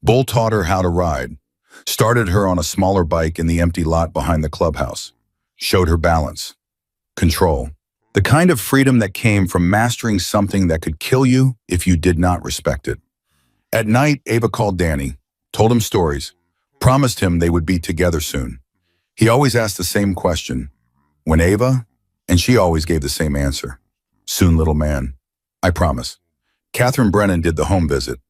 Bull taught her how to ride, started her on a smaller bike in the empty lot behind the clubhouse, showed her balance, control, the kind of freedom that came from mastering something that could kill you if you did not respect it. At night, Ava called Danny, told him stories, promised him they would be together soon. He always asked the same question, when Ava? And she always gave the same answer. Soon, little man. I promise. Catherine Brennan did the home visit.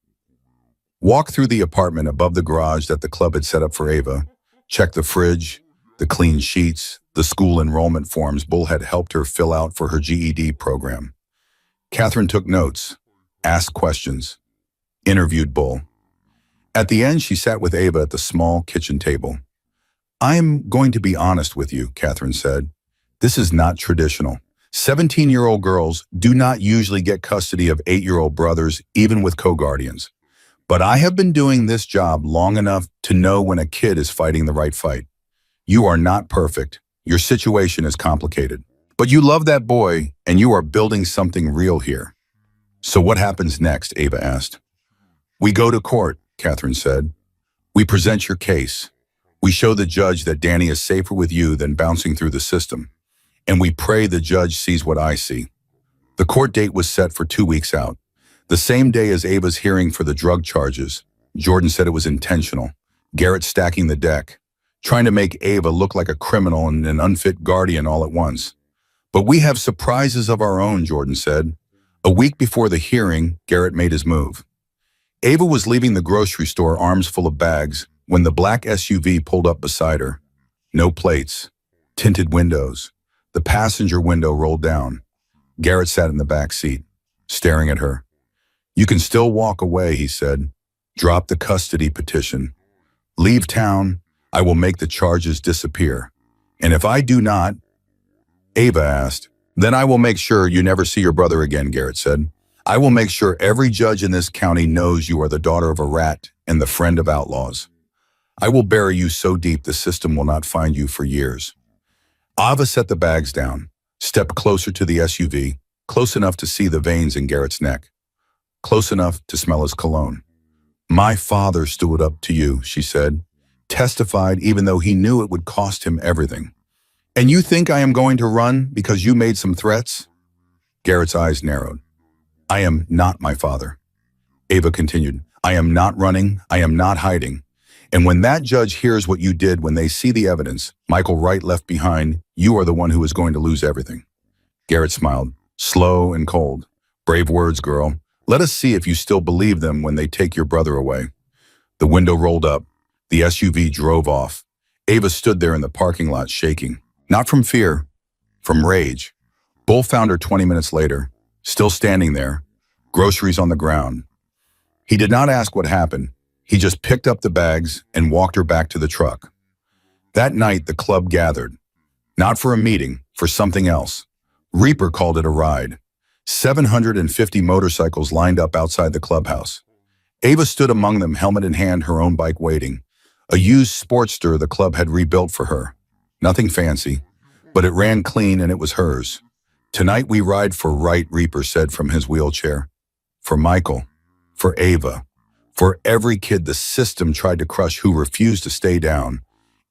Walked through the apartment above the garage that the club had set up for Ava, checked the fridge, the clean sheets, the school enrollment forms Bull had helped her fill out for her GED program. Catherine took notes, asked questions, interviewed Bull. At the end, she sat with Ava at the small kitchen table. I'm going to be honest with you, Catherine said. This is not traditional. 17-year-old girls do not usually get custody of 8-year-old brothers, even with co-guardians. But I have been doing this job long enough to know when a kid is fighting the right fight. You are not perfect. Your situation is complicated. But you love that boy, and you are building something real here. So what happens next? Ava asked. We go to court, Catherine said. We present your case. We show the judge that Danny is safer with you than bouncing through the system. And we pray the judge sees what I see. The court date was set for 2 weeks out. The same day as Ava's hearing for the drug charges. Jordan said it was intentional. Garrett stacking the deck, trying to make Ava look like a criminal and an unfit guardian all at once. But we have surprises of our own, Jordan said. A week before the hearing, Garrett made his move. Ava was leaving the grocery store, arms full of bags, when the black SUV pulled up beside her. No plates, tinted windows. The passenger window rolled down. Garrett sat in the back seat, staring at her. You can still walk away, he said. Drop the custody petition. Leave town. I will make the charges disappear. And if I do not, Ava asked, then I will make sure you never see your brother again, Garrett said. I will make sure every judge in this county knows you are the daughter of a rat and the friend of outlaws. I will bury you so deep the system will not find you for years. Ava set the bags down, stepped closer to the SUV, close enough to see the veins in Garrett's neck, close enough to smell his cologne. My father stood up to you, she said, testified even though he knew it would cost him everything. And you think I am going to run because you made some threats? Garrett's eyes narrowed. I am not my father. Ava continued, I am not running, I am not hiding. And when that judge hears what you did, when they see the evidence, Michael Wright left behind, you are the one who is going to lose everything. Garrett smiled, slow and cold. Brave words, girl. Let us see if you still believe them when they take your brother away. The window rolled up. The SUV drove off. Ava stood there in the parking lot shaking. Not from fear, from rage. Bull found her 20 minutes later, still standing there, groceries on the ground. He did not ask what happened. He just picked up the bags and walked her back to the truck. That night, the club gathered. Not for a meeting, for something else. Reaper called it a ride. 750 motorcycles lined up outside the clubhouse. Ava stood among them, helmet in hand, her own bike waiting. A used Sportster the club had rebuilt for her. Nothing fancy, but it ran clean and it was hers. Tonight we ride for Wright, Reaper said from his wheelchair. For Michael, for Ava, for every kid the system tried to crush who refused to stay down.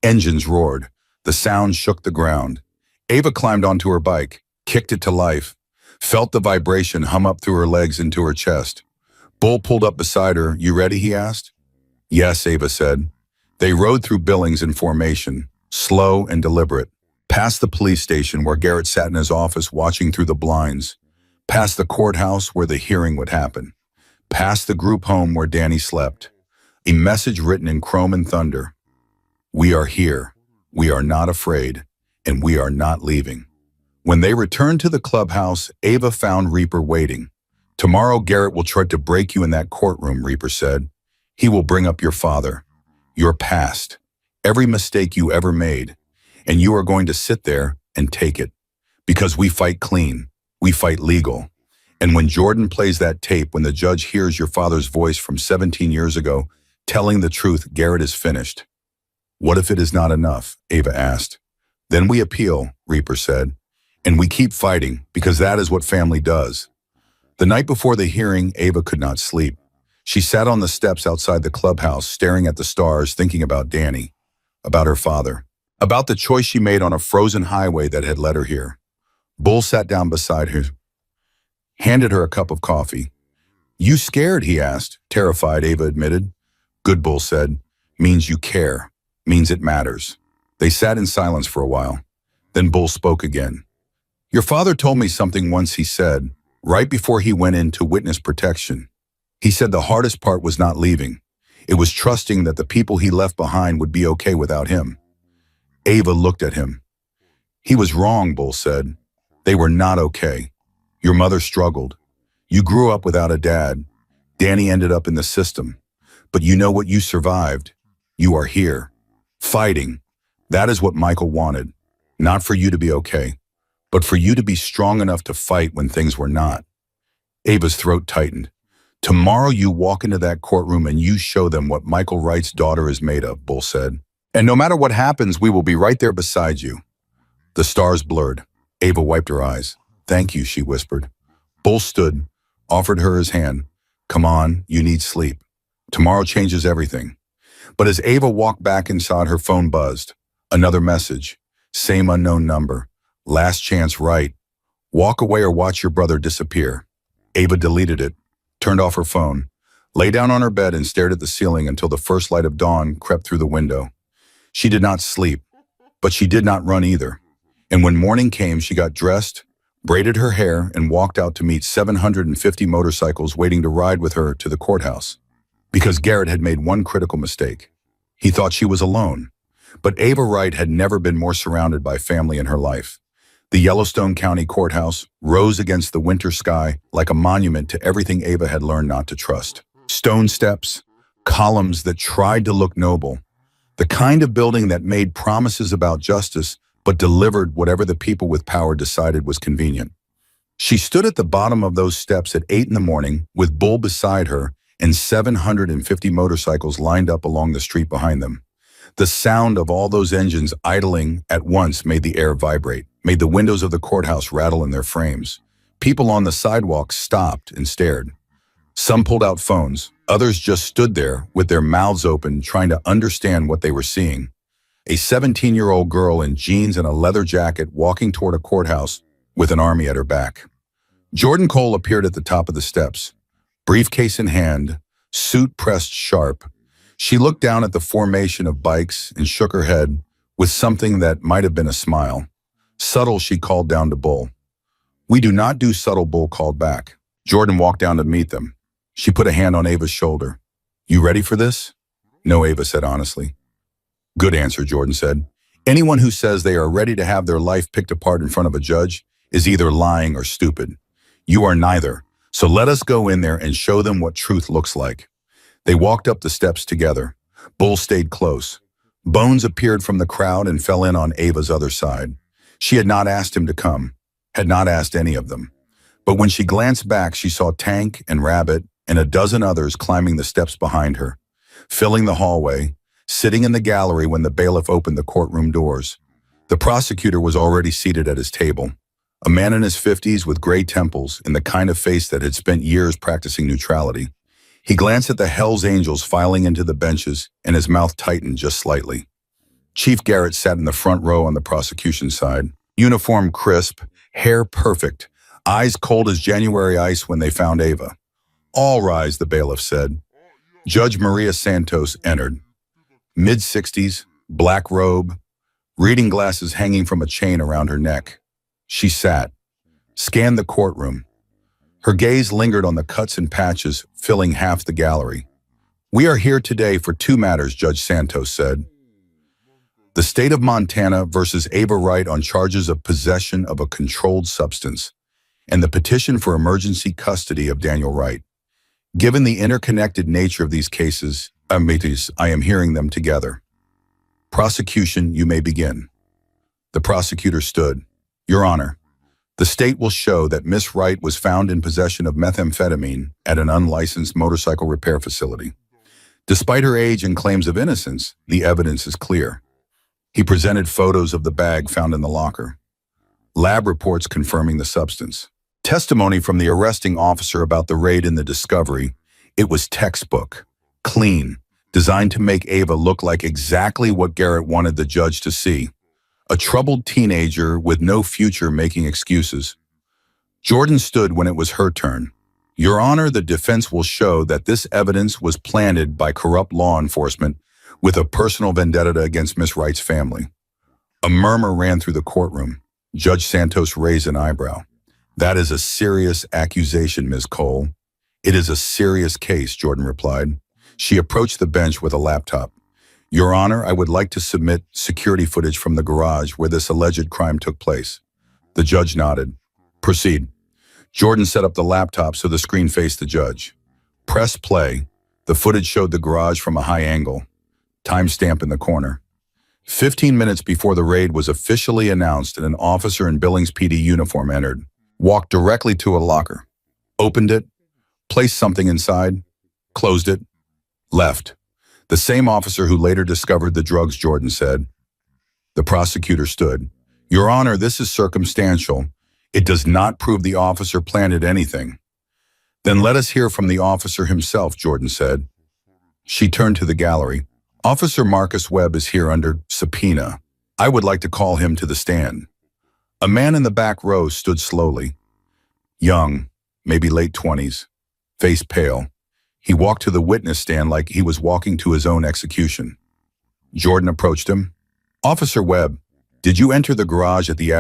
Engines roared. The sound shook the ground. Ava climbed onto her bike, kicked it to life, felt the vibration hum up through her legs into her chest. Bull pulled up beside her. You ready? He asked. Yes, Ava said. They rode through Billings in formation, slow and deliberate, past the police station where Garrett sat in his office watching through the blinds, past the courthouse where the hearing would happen, past the group home where Danny slept. A message written in chrome and thunder. We are here. We are not afraid, and we are not leaving. When they returned to the clubhouse, Ava found Reaper waiting. Tomorrow Garrett will try to break you in that courtroom, Reaper said. He will bring up your father, your past, every mistake you ever made, and you are going to sit there and take it. Because we fight clean, we fight legal. And when Jordan plays that tape, when the judge hears your father's voice from 17 years ago, telling the truth, Garrett is finished. What if it is not enough? Ava asked. Then we appeal, Reaper said, and we keep fighting because that is what family does. The night before the hearing, Ava could not sleep. She sat on the steps outside the clubhouse, staring at the stars, thinking about Danny, about her father, about the choice she made on a frozen highway that had led her here. Bull sat down beside her, handed her a cup of coffee. You scared? He asked. Terrified, Ava admitted. Good, Bull said. Means you care. Means it matters. They sat in silence for a while. Then Bull spoke again. Your father told me something once, he said, right before he went into witness protection. He said the hardest part was not leaving. It was trusting that the people he left behind would be okay without him. Ava looked at him. He was wrong, Bull said. They were not okay. Your mother struggled. You grew up without a dad. Danny ended up in the system. But you know what? You survived. You are here. Fighting. That is what Michael wanted. Not for you to be okay, but for you to be strong enough to fight when things were not. Ava's throat tightened. Tomorrow you walk into that courtroom and you show them what Michael Wright's daughter is made of, Bull said. And no matter what happens, we will be right there beside you. The stars blurred. Ava wiped her eyes. Thank you, she whispered. Bull stood, offered her his hand. Come on, you need sleep. Tomorrow changes everything. But as Ava walked back inside, her phone buzzed. Another message. Same unknown number. Last chance right. Walk away or watch your brother disappear. Ava deleted it, turned off her phone, lay down on her bed and stared at the ceiling until the first light of dawn crept through the window. She did not sleep, but she did not run either. And when morning came, she got dressed, braided her hair, and walked out to meet 750 motorcycles waiting to ride with her to the courthouse. Because Garrett had made one critical mistake. He thought she was alone. But Ava Wright had never been more surrounded by family in her life. The Yellowstone County Courthouse rose against the winter sky like a monument to everything Ava had learned not to trust. Stone steps, columns that tried to look noble, the kind of building that made promises about justice but delivered whatever the people with power decided was convenient. She stood at the bottom of those steps at 8 in the morning with Bull beside her and 750 motorcycles lined up along the street behind them. The sound of all those engines idling at once made the air vibrate, made the windows of the courthouse rattle in their frames. People on the sidewalk stopped and stared. Some pulled out phones, others just stood there with their mouths open trying to understand what they were seeing. A 17-year-old girl in jeans and a leather jacket walking toward a courthouse with an army at her back. Jordan Cole appeared at the top of the steps, briefcase in hand, suit pressed sharp. She looked down at the formation of bikes and shook her head with something that might have been a smile. Subtle, she called down to Bull. We do not do subtle, Bull called back. Jordan walked down to meet them. She put a hand on Ava's shoulder. You ready for this? No, Ava said honestly. Good answer, Jordan said. Anyone who says they are ready to have their life picked apart in front of a judge is either lying or stupid. You are neither, so let us go in there and show them what truth looks like. They walked up the steps together. Bull stayed close. Bones appeared from the crowd and fell in on Ava's other side. She had not asked him to come, had not asked any of them. But when she glanced back, she saw Tank and Rabbit and a dozen others climbing the steps behind her, filling the hallway, sitting in the gallery when the bailiff opened the courtroom doors. The prosecutor was already seated at his table, a man in his 50s with gray temples and the kind of face that had spent years practicing neutrality. He glanced at the hellsangels filing into the benches, and his mouth tightened just slightly. Chief Garrett sat in the front row on the prosecution side, uniform crisp, hair perfect, eyes cold as January ice when they found Ava. All rise, the bailiff said. Judge Maria Santos entered. Mid-60s, black robe, reading glasses hanging from a chain around her neck. She sat, scanned the courtroom. Her gaze lingered on the cuts and patches filling half the gallery. We are here today for two matters, Judge Santos said. The state of Montana versus Ava Wright on charges of possession of a controlled substance, and the petition for emergency custody of Daniel Wright. Given the interconnected nature of these cases, I am hearing them together. Prosecution, you may begin. The prosecutor stood. Your Honor, the state will show that Miss Wright was found in possession of methamphetamine at an unlicensed motorcycle repair facility. Despite her age and claims of innocence, the evidence is clear. He presented photos of the bag found in the locker. Lab reports confirming the substance. Testimony from the arresting officer about the raid and the discovery. It was textbook, clean, designed to make Ava look like exactly what Garrett wanted the judge to see. A troubled teenager with no future making excuses. Jordan stood when it was her turn. Your Honor, the defense will show that this evidence was planted by corrupt law enforcement with a personal vendetta against Miss Wright's family. A murmur ran through the courtroom. Judge Santos raised an eyebrow. That is a serious accusation, Ms. Cole. It is a serious case, Jordan replied. She approached the bench with a laptop. Your Honor, I would like to submit security footage from the garage where this alleged crime took place. The judge nodded. Proceed. Jordan set up the laptop so the screen faced the judge. Press play. The footage showed the garage from a high angle. Timestamp in the corner. 15 minutes before the raid was officially announced and an officer in Billings PD uniform entered, walked directly to a locker, opened it, placed something inside, closed it, left. The same officer who later discovered the drugs, Jordan said. The prosecutor stood. Your Honor, this is circumstantial. It does not prove the officer planted anything. Then let us hear from the officer himself, Jordan said. She turned to the gallery. Officer Marcus Webb is here under subpoena. I would like to call him to the stand. A man in the back row stood slowly. Young, maybe late 20s, face pale. He walked to the witness stand like he was walking to his own execution. Jordan approached him. Officer Webb, did you enter the garage at the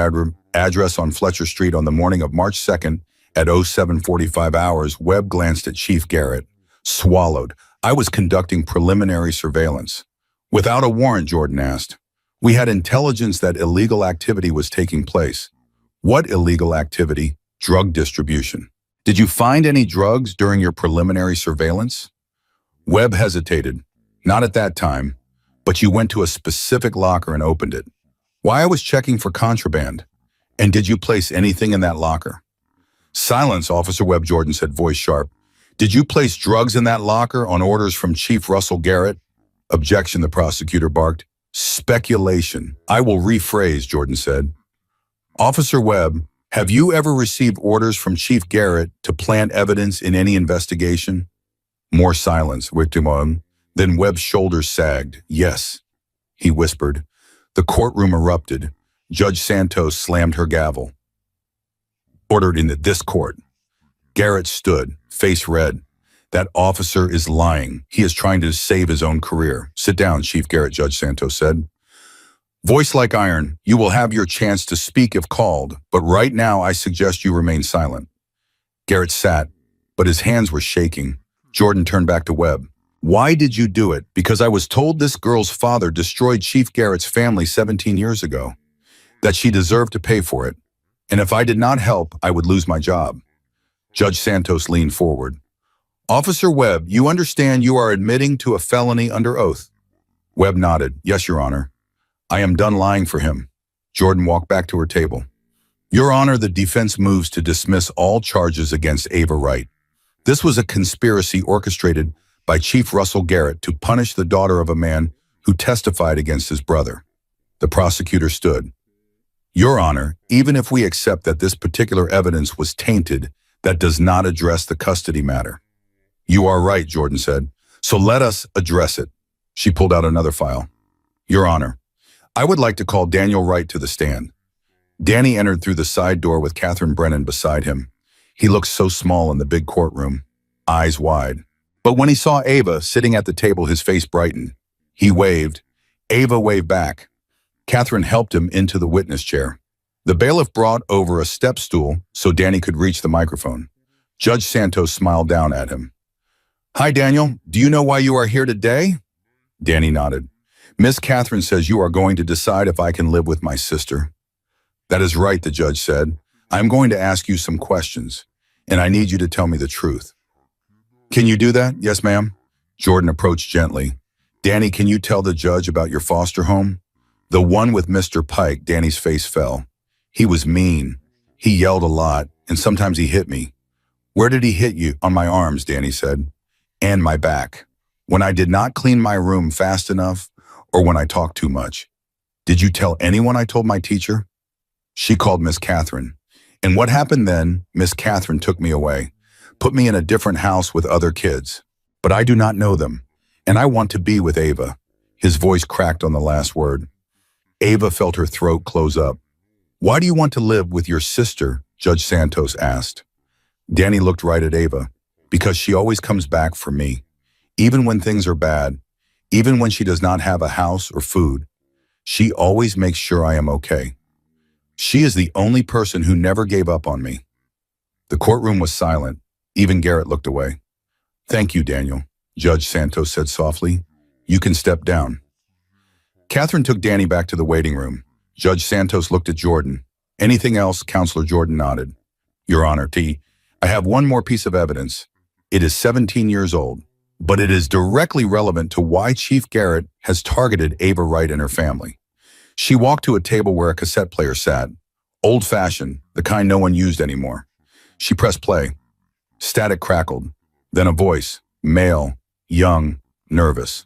address on Fletcher Street on the morning of March 2nd at 07:45 hours? Webb glanced at Chief Garrett. Swallowed. I was conducting preliminary surveillance. Without a warrant, Jordan asked. We had intelligence that illegal activity was taking place. What illegal activity? Drug distribution. Did you find any drugs during your preliminary surveillance? Webb hesitated. Not at that time, but you went to a specific locker and opened it. Why, I was checking for contraband. And did you place anything in that locker? Silence, Officer Webb, Jordan said, voice sharp. Did you place drugs in that locker on orders from Chief Russell Garrett? Objection, the prosecutor barked. Speculation. I will rephrase, Jordan said. Officer Webb, have you ever received orders from Chief Garrett to plant evidence in any investigation? More silence, victim. Then Webb's shoulders sagged. Yes, he whispered. The courtroom erupted. Judge Santos slammed her gavel. Ordered in this court. Garrett stood, face red. That officer is lying. He is trying to save his own career. Sit down, Chief Garrett, Judge Santos said. Voice like iron, you will have your chance to speak if called, but right now I suggest you remain silent. Garrett sat, but his hands were shaking. Jordan turned back to Webb. Why did you do it? Because I was told this girl's father destroyed Chief Garrett's family 17 years ago, that she deserved to pay for it, and if I did not help, I would lose my job. Judge Santos leaned forward. Officer Webb, you understand you are admitting to a felony under oath? Webb nodded. Yes, Your Honor. I am done lying for him. Jordan walked back to her table. Your Honor, the defense moves to dismiss all charges against Ava Wright. This was a conspiracy orchestrated by Chief Russell Garrett to punish the daughter of a man who testified against his brother. The prosecutor stood. Your Honor, even if we accept that this particular evidence was tainted, that does not address the custody matter. You are right, Jordan said. So let us address it. She pulled out another file. Your Honor, I would like to call Daniel Wright to the stand. Danny entered through the side door with Catherine Brennan beside him. He looked so small in the big courtroom, eyes wide. But when he saw Ava sitting at the table, his face brightened. He waved. Ava waved back. Catherine helped him into the witness chair. The bailiff brought over a step stool so Danny could reach the microphone. Judge Santos smiled down at him. Hi, Daniel. Do you know why you are here today? Danny nodded. Miss Catherine says you are going to decide if I can live with my sister. That is right, the judge said. I'm going to ask you some questions, and I need you to tell me the truth. Can you do that? Yes, ma'am. Jordan approached gently. Danny, can you tell the judge about your foster home? The one with Mr. Pike. Danny's face fell. He was mean. He yelled a lot, and sometimes he hit me. Where did he hit you? On my arms, Danny said. And my back. When I did not clean my room fast enough, or when I talked too much. Did you tell anyone I told my teacher? She called Miss Catherine. And what happened then, Miss Catherine took me away, put me in a different house with other kids. But I do not know them, and I want to be with Ava. His voice cracked on the last word. Ava felt her throat close up. Why do you want to live with your sister? Judge Santos asked. Danny looked right at Ava. Because she always comes back for me. Even when things are bad, even when she does not have a house or food, she always makes sure I am okay. She is the only person who never gave up on me. The courtroom was silent. Even Garrett looked away. Thank you, Daniel, Judge Santos said softly. You can step down. Catherine took Danny back to the waiting room. Judge Santos looked at Jordan. Anything else? Counselor Jordan nodded. Your Honor, I have one more piece of evidence. It is 17 years old, but it is directly relevant to why Chief Garrett has targeted Ava Wright and her family. She walked to a table where a cassette player sat, old-fashioned, the kind no one used anymore. She pressed play. Static crackled. Then a voice, male, young, nervous.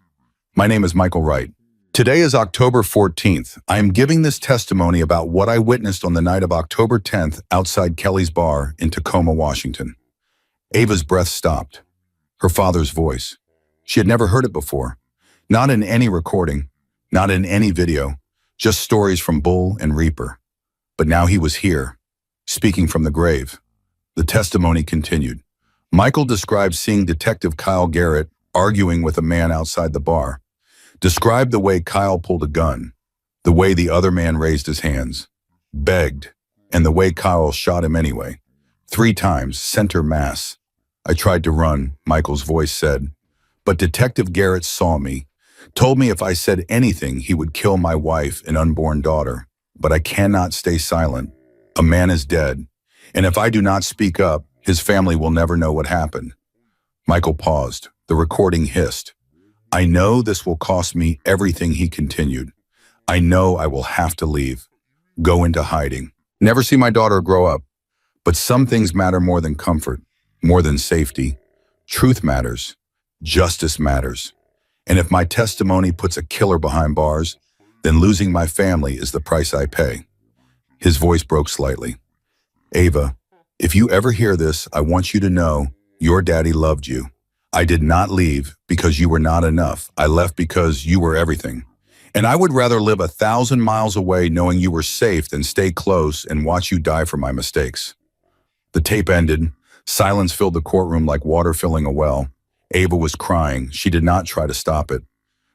My name is Michael Wright. Today is October 14th. I am giving this testimony about what I witnessed on the night of October 10th outside Kelly's bar in Tacoma, Washington. Ava's breath stopped. Her father's voice. She had never heard it before. Not in any recording, not in any video, just stories from Bull and Reaper. But now he was here, speaking from the grave. The testimony continued. Michael described seeing Detective Kyle Garrett arguing with a man outside the bar. Described the way Kyle pulled a gun, the way the other man raised his hands, begged, and the way Kyle shot him anyway. 3 times, center mass. I tried to run, Michael's voice said. But Detective Garrett saw me, told me if I said anything, he would kill my wife and unborn daughter. But I cannot stay silent. A man is dead, and if I do not speak up, his family will never know what happened. Michael paused. The recording hissed. I know this will cost me everything, he continued. I know I will have to leave, go into hiding, never see my daughter grow up. But some things matter more than comfort, more than safety. Truth matters. Justice matters. And if my testimony puts a killer behind bars, then losing my family is the price I pay. His voice broke slightly. Ava, if you ever hear this, I want you to know your daddy loved you. I did not leave because you were not enough. I left because you were everything. And I would rather live 1,000 miles away knowing you were safe than stay close and watch you die for my mistakes. The tape ended. Silence filled the courtroom like water filling a well. Ava was crying. She did not try to stop it.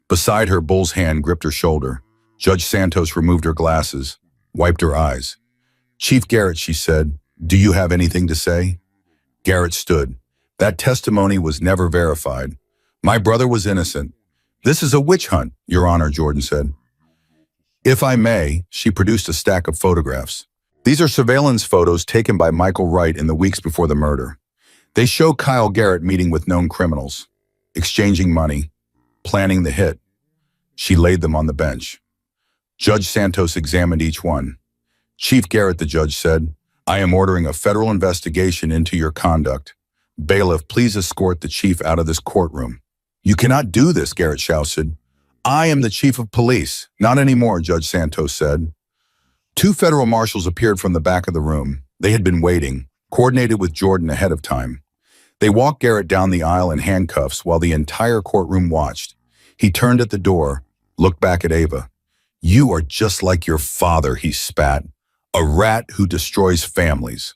Beside her, Bull's hand gripped her shoulder. Judge Santos removed her glasses, wiped her eyes. Chief Garrett, she said, do you have anything to say? Garrett stood. That testimony was never verified. My brother was innocent. This is a witch hunt, Your Honor, Jordan said. If I may, she produced a stack of photographs. These are surveillance photos taken by Michael Wright in the weeks before the murder. They show Kyle Garrett meeting with known criminals, exchanging money, planning the hit. She laid them on the bench. Judge Santos examined each one. Chief Garrett, the judge said, I am ordering a federal investigation into your conduct. Bailiff, please escort the chief out of this courtroom. You cannot do this, Garrett shouted. I am the chief of police. Not anymore, Judge Santos said. 2 federal marshals appeared from the back of the room. They had been waiting, coordinated with Jordan ahead of time. They walked Garrett down the aisle in handcuffs while the entire courtroom watched. He turned at the door, looked back at Ava. You are just like your father, he spat. A rat who destroys families.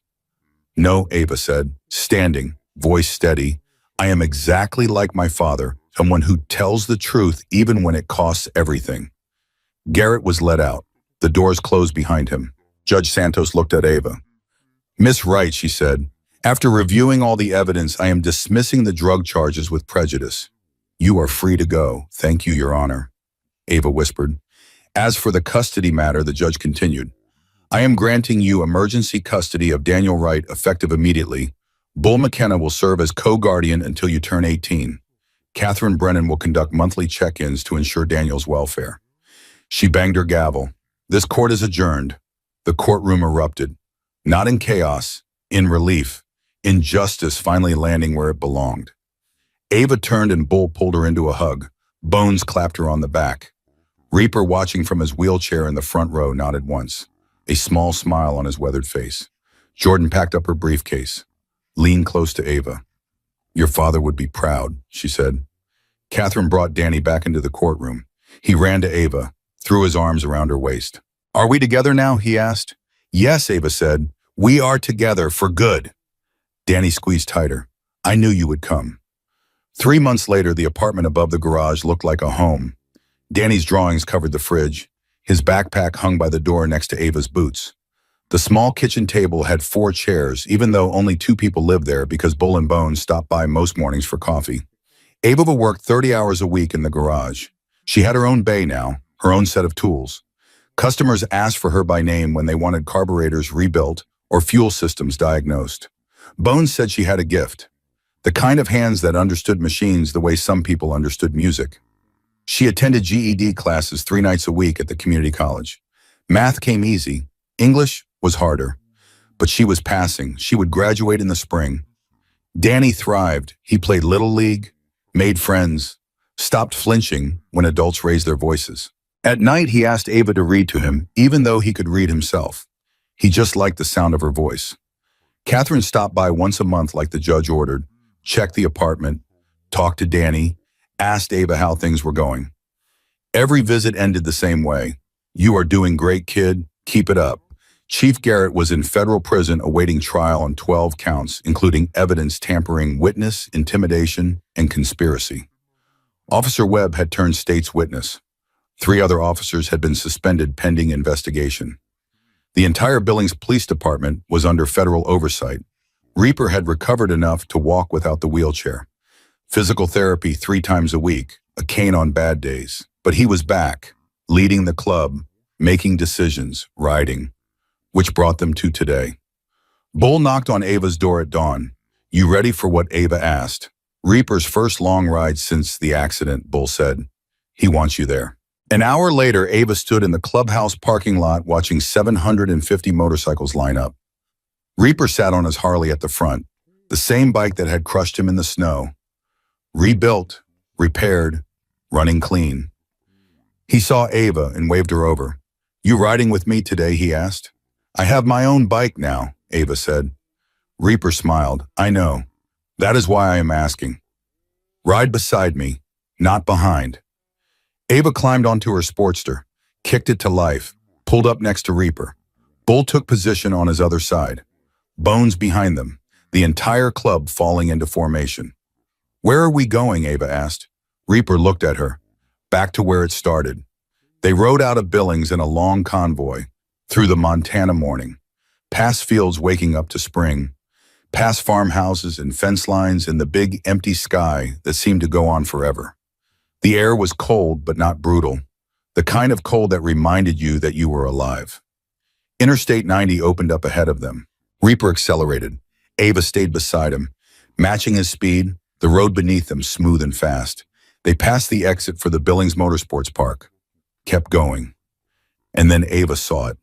No, Ava said, standing, voice steady. I am exactly like my father, someone who tells the truth even when it costs everything. Garrett was let out. The doors closed behind him. Judge Santos looked at Ava. Miss Wright, she said, after reviewing all the evidence, I am dismissing the drug charges with prejudice. You are free to go. Thank you, Your Honor, Ava whispered. As for the custody matter, the judge continued. I am granting you emergency custody of Daniel Wright effective immediately. Bull McKenna will serve as co-guardian until you turn 18. Catherine Brennan will conduct monthly check-ins to ensure Daniel's welfare. She banged her gavel. This court is adjourned. The courtroom erupted. Not in chaos, in relief, in justice finally landing where it belonged. Ava turned and Bull pulled her into a hug. Bones clapped her on the back. Reaper, watching from his wheelchair in the front row, nodded once, a small smile on his weathered face. Jordan packed up her briefcase, leaned close to Ava. Your father would be proud, she said. Catherine brought Danny back into the courtroom. He ran to Ava, threw his arms around her waist. Are we together now? He asked. Yes, Ava said. We are together for good. Danny squeezed tighter. I knew you would come. 3 months later, the apartment above the garage looked like a home. Danny's drawings covered the fridge. His backpack hung by the door next to Ava's boots. The small kitchen table had 4 chairs, even though only 2 people lived there because Bull and Bones stopped by most mornings for coffee. Ava worked 30 hours a week in the garage. She had her own bay now, her own set of tools. Customers asked for her by name when they wanted carburetors rebuilt or fuel systems diagnosed. Bones said she had a gift, the kind of hands that understood machines the way some people understood music. She attended GED classes 3 nights a week at the community college. Math came easy. English was harder. But she was passing. She would graduate in the spring. Danny thrived. He played Little League, made friends, stopped flinching when adults raised their voices. At night, he asked Ava to read to him, even though he could read himself. He just liked the sound of her voice. Catherine stopped by once a month like the judge ordered, checked the apartment, talked to Danny, asked Ava how things were going. Every visit ended the same way. "You are doing great, kid. Keep it up." Chief Garrett was in federal prison awaiting trial on 12 counts, including evidence tampering, witness, intimidation, and conspiracy. Officer Webb had turned state's witness. 3 other officers had been suspended pending investigation. The entire Billings Police Department was under federal oversight. Reaper had recovered enough to walk without the wheelchair. Physical therapy 3 times a week, a cane on bad days. But he was back, leading the club, making decisions, riding, which brought them to today. Bull knocked on Ava's door at dawn. "You ready for what Ava asked?" "Reaper's first long ride since the accident," Bull said. "He wants you there." An hour later, Ava stood in the clubhouse parking lot watching 750 motorcycles line up. Reaper sat on his Harley at the front, the same bike that had crushed him in the snow. Rebuilt, repaired, running clean. He saw Ava and waved her over. "You riding with me today?" he asked. "I have my own bike now," Ava said. Reaper smiled. "I know. That is why I am asking. Ride beside me, not behind." Ava climbed onto her Sportster, kicked it to life, pulled up next to Reaper. Bull took position on his other side. Bones behind them, the entire club falling into formation. "Where are we going?" Ava asked. Reaper looked at her. Back to where it started. They rode out of Billings in a long convoy, through the Montana morning, past fields waking up to spring, past farmhouses and fence lines and the big empty sky that seemed to go on forever. The air was cold but not brutal, the kind of cold that reminded you that you were alive. Interstate 90 opened up ahead of them. Reaper accelerated. Ava stayed beside him, matching his speed, the road beneath them smooth and fast. They passed the exit for the Billings Motorsports Park, kept going. And then Ava saw it.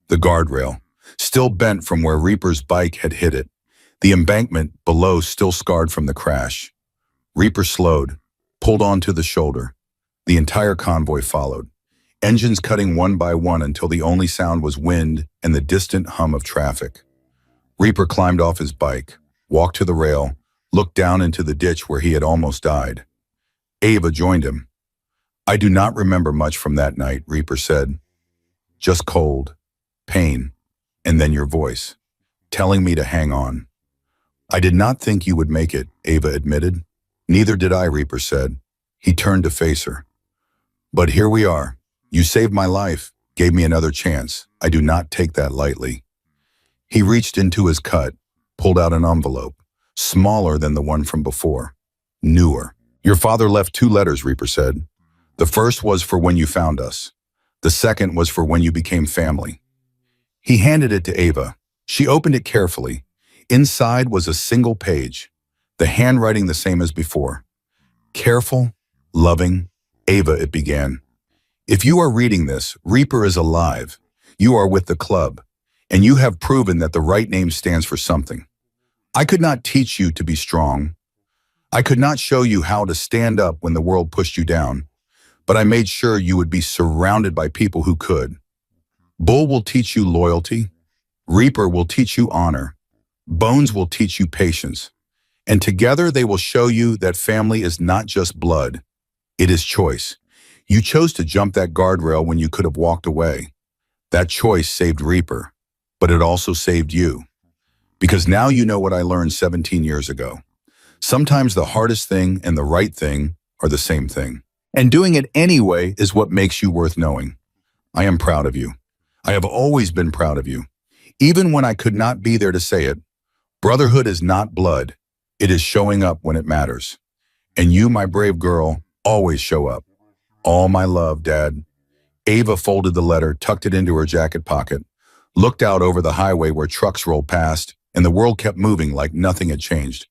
The guardrail, still bent from where Reaper's bike had hit it. The embankment below still scarred from the crash. Reaper slowed, pulled onto the shoulder. The entire convoy followed, engines cutting one by one until the only sound was wind and the distant hum of traffic. Reaper climbed off his bike, walked to the rail, looked down into the ditch where he had almost died. Ava joined him. "I do not remember much from that night," Reaper said. "Just cold, pain, and then your voice, telling me to hang on." "I did not think you would make it," Ava admitted. "Neither did I," Reaper said. He turned to face her. "But here we are. You saved my life, gave me another chance. I do not take that lightly." He reached into his cut, pulled out an envelope, smaller than the one from before, newer. "Your father left 2 letters," Reaper said. "The first was for when you found us. The second was for when you became family." He handed it to Ava. She opened it carefully. Inside was a single page, the handwriting the same as before. "Careful, loving, Ava," it began. "If you are reading this, Reaper is alive. You are with the club, and you have proven that the right name stands for something. I could not teach you to be strong. I could not show you how to stand up when the world pushed you down, but I made sure you would be surrounded by people who could. Bull will teach you loyalty. Reaper will teach you honor. Bones will teach you patience. And together they will show you that family is not just blood. It is choice. You chose to jump that guardrail when you could have walked away. That choice saved Reaper, but it also saved you. Because now you know what I learned 17 years ago. Sometimes the hardest thing and the right thing are the same thing. And doing it anyway is what makes you worth knowing. I am proud of you. I have always been proud of you. Even when I could not be there to say it, brotherhood is not blood. It is showing up when it matters. And you, my brave girl, always show up. All my love, Dad." Ava folded the letter, tucked it into her jacket pocket, looked out over the highway where trucks rolled past, and the world kept moving like nothing had changed.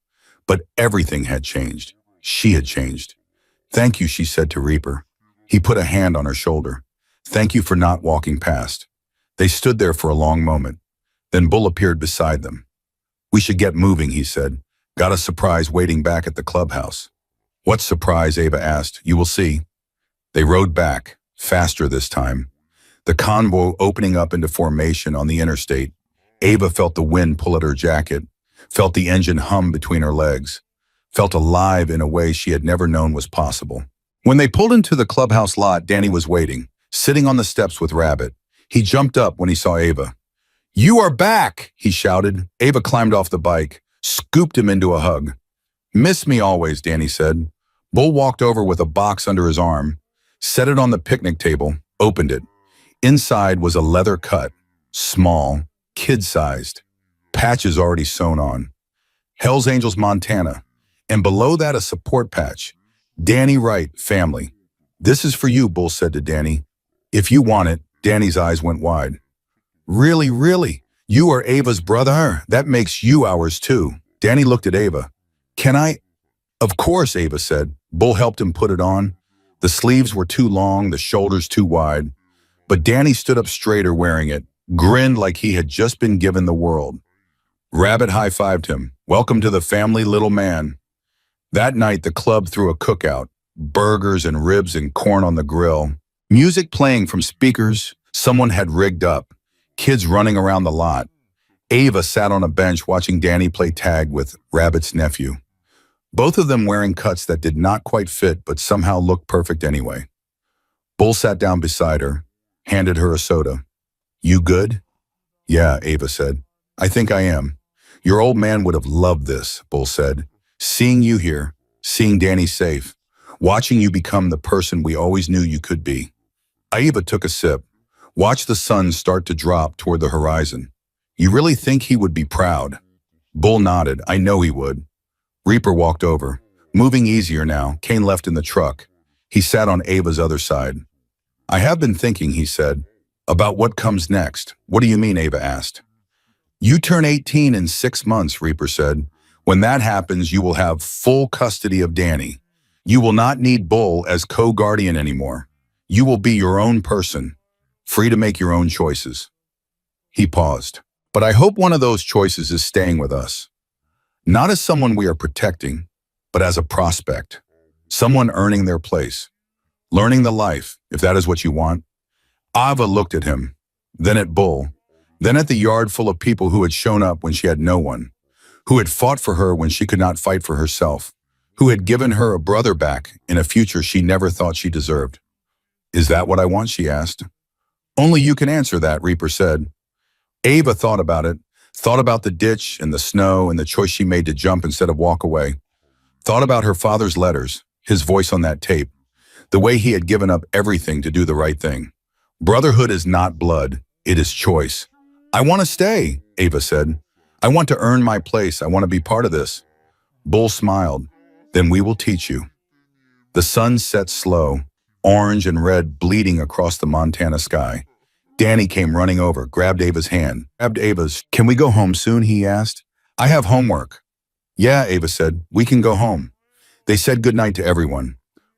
But everything had changed. She had changed. "Thank you," she said to Reaper. He put a hand on her shoulder. "Thank you for not walking past." They stood there for a long moment. Then Bull appeared beside them. "We should get moving," he said. "Got a surprise waiting back at the clubhouse." What surprise, Ava asked. You will see. They rode back, faster this time. The convoy opening up into formation on the interstate. Ava felt the wind pull at her jacket, felt the engine hum between her legs, felt alive in a way she had never known was possible. When they pulled into the clubhouse lot, Danny was waiting, sitting on the steps with Rabbit. He jumped up when he saw Ava. "You are back!" he shouted. Ava climbed off the bike, scooped him into a hug. "Miss me always," Danny said. Bull walked over with a box under his arm, set it on the picnic table, opened it. Inside was a leather cut, small, kid-sized, patches already sewn on. Hell's Angels, Montana. And below that a support patch. Danny Wright, family. "This is for you," Bull said to Danny. "If you want it." Danny's eyes went wide. "Really, really? You are Ava's brother? That makes you ours too." Danny looked at Ava. "Can I?" "Of course," Ava said. Bull helped him put it on. The sleeves were too long, the shoulders too wide. But Danny stood up straighter wearing it, grinned like he had just been given the world. Rabbit high-fived him. "Welcome to the family, little man." That night, the club threw a cookout, burgers and ribs and corn on the grill. Music playing from speakers, someone had rigged up, kids running around the lot. Ava sat on a bench watching Danny play tag with Rabbit's nephew. Both of them wearing cuts that did not quite fit but somehow looked perfect anyway. Bull sat down beside her, handed her a soda. "You good?" "Yeah," Ava said. "I think I am." "Your old man would have loved this," Bull said. "Seeing you here, seeing Danny safe, watching you become the person we always knew you could be." Ava took a sip, watched the sun start to drop toward the horizon. "You really think he would be proud?" Bull nodded. "I know he would." Reaper walked over, moving easier now, Kane left in the truck. He sat on Ava's other side. "I have been thinking," he said, "about what comes next." "What do you mean?" Ava asked. "You turn 18 in 6 months," Reaper said. "When that happens, you will have full custody of Danny. You will not need Bull as co-guardian anymore. You will be your own person, free to make your own choices." He paused. "But I hope one of those choices is staying with us. Not as someone we are protecting, but as a prospect. Someone earning their place. Learning the life, if that is what you want." Ava looked at him, then at Bull, then at the yard full of people who had shown up when she had no one, who had fought for her when she could not fight for herself, who had given her a brother back in a future she never thought she deserved. "Is that what I want?" she asked. "Only you can answer that," Reaper said. Ava thought about it, thought about the ditch and the snow and the choice she made to jump instead of walk away. Thought about her father's letters, his voice on that tape, the way he had given up everything to do the right thing. Brotherhood is not blood, it is choice. "I want to stay," Ava said. "I want to earn my place. I want to be part of this." Bull smiled. "Then we will teach you." The sun set slow, orange and red bleeding across the Montana sky. Danny came running over, grabbed Ava's hand. "Can we go home soon?" he asked. "I have homework." "Yeah," Ava said. "We can go home." They said goodnight to everyone,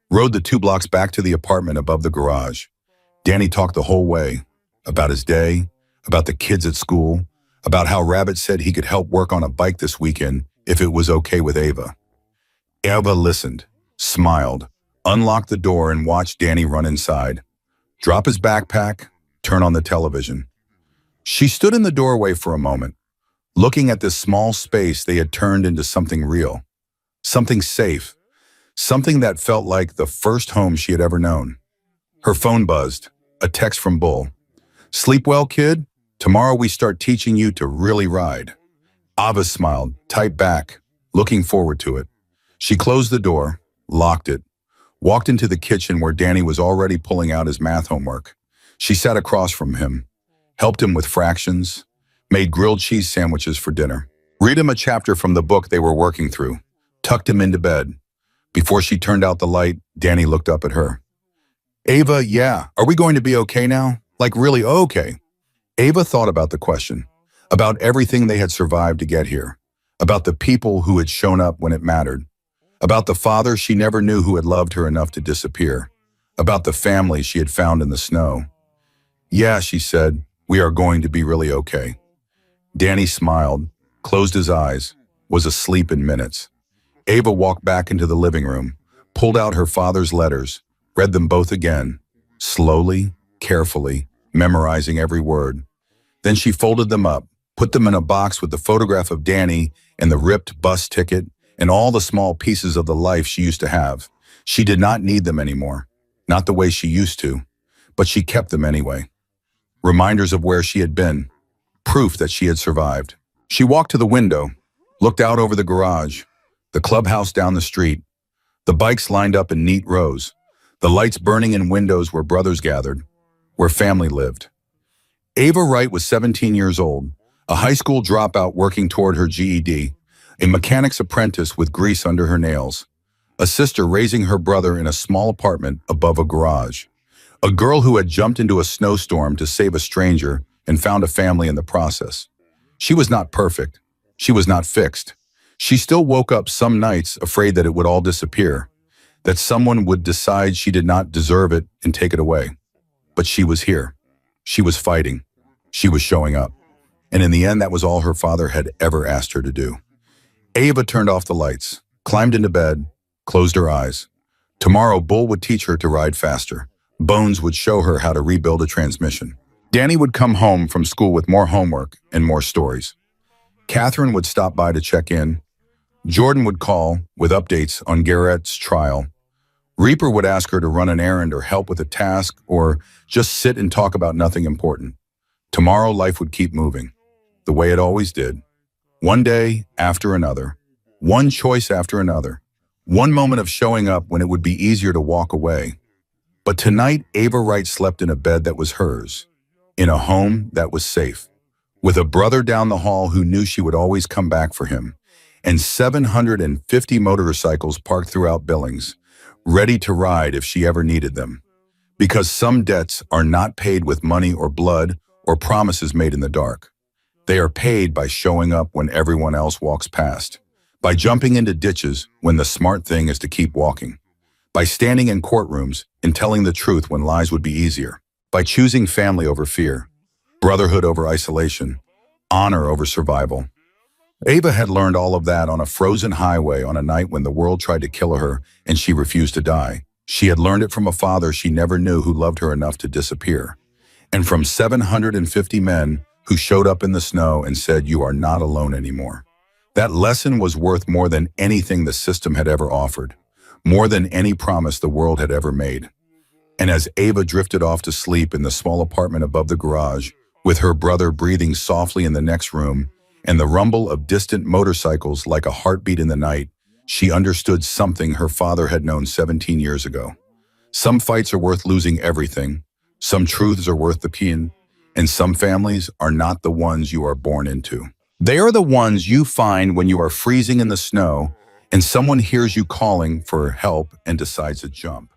rode the 2 blocks back to the apartment above the garage. Danny talked the whole way, about his day, about the kids at school, about how Rabbit said he could help work on a bike this weekend if it was okay with Ava. Ava listened, smiled, unlocked the door and watched Danny run inside, drop his backpack, turn on the television. She stood in the doorway for a moment, looking at this small space they had turned into something real, something safe, something that felt like the first home she had ever known. Her phone buzzed, a text from Bull. "Sleep well, kid? Tomorrow we start teaching you to really ride." Ava smiled, typed back, looking forward to it. She closed the door, locked it, walked into the kitchen where Danny was already pulling out his math homework. She sat across from him, helped him with fractions, made grilled cheese sandwiches for dinner, read him a chapter from the book they were working through, tucked him into bed. Before she turned out the light, Danny looked up at her. "Ava, yeah, are we going to be okay now? Like really okay?" Ava thought about the question, about everything they had survived to get here, about the people who had shown up when it mattered, about the father she never knew who had loved her enough to disappear, about the family she had found in the snow. "Yeah," she said, "we are going to be really okay." Danny smiled, closed his eyes, was asleep in minutes. Ava walked back into the living room, pulled out her father's letters, read them both again, slowly, carefully, memorizing every word. Then she folded them up, put them in a box with the photograph of Danny and the ripped bus ticket and all the small pieces of the life she used to have. She did not need them anymore, not the way she used to, but she kept them anyway. Reminders of where she had been, proof that she had survived. She walked to the window, looked out over the garage, the clubhouse down the street, the bikes lined up in neat rows, the lights burning in windows where brothers gathered, where family lived. Ava Wright was 17 years old, a high school dropout working toward her GED, a mechanic's apprentice with grease under her nails, a sister raising her brother in a small apartment above a garage, a girl who had jumped into a snowstorm to save a stranger and found a family in the process. She was not perfect. She was not fixed. She still woke up some nights afraid that it would all disappear, that someone would decide she did not deserve it and take it away. But she was here. She was fighting. She was showing up. And in the end, that was all her father had ever asked her to do. Ava turned off the lights, climbed into bed, closed her eyes. Tomorrow, Bull would teach her to ride faster. Bones would show her how to rebuild a transmission. Danny would come home from school with more homework and more stories. Catherine would stop by to check in. Jordan would call with updates on Garrett's trial. Reaper would ask her to run an errand or help with a task or just sit and talk about nothing important. Tomorrow, life would keep moving, the way it always did. One day after another, one choice after another, one moment of showing up when it would be easier to walk away. But tonight, Ava Wright slept in a bed that was hers, in a home that was safe, with a brother down the hall who knew she would always come back for him, and 750 motorcycles parked throughout Billings, ready to ride if she ever needed them. Because some debts are not paid with money or blood or promises made in the dark. They are paid by showing up when everyone else walks past, by jumping into ditches when the smart thing is to keep walking, by standing in courtrooms and telling the truth when lies would be easier, by choosing family over fear, brotherhood over isolation, honor over survival. Ava had learned all of that on a frozen highway on a night when the world tried to kill her and she refused to die. She had learned it from a father she never knew who loved her enough to disappear, and from 750 men who showed up in the snow and said, "You are not alone anymore." That lesson was worth more than anything the system had ever offered, more than any promise the world had ever made. And as Ava drifted off to sleep in the small apartment above the garage, with her brother breathing softly in the next room, and the rumble of distant motorcycles like a heartbeat in the night, she understood something her father had known 17 years ago. Some fights are worth losing everything, some truths are worth the pain, and some families are not the ones you are born into. They are the ones you find when you are freezing in the snow and someone hears you calling for help and decides to jump.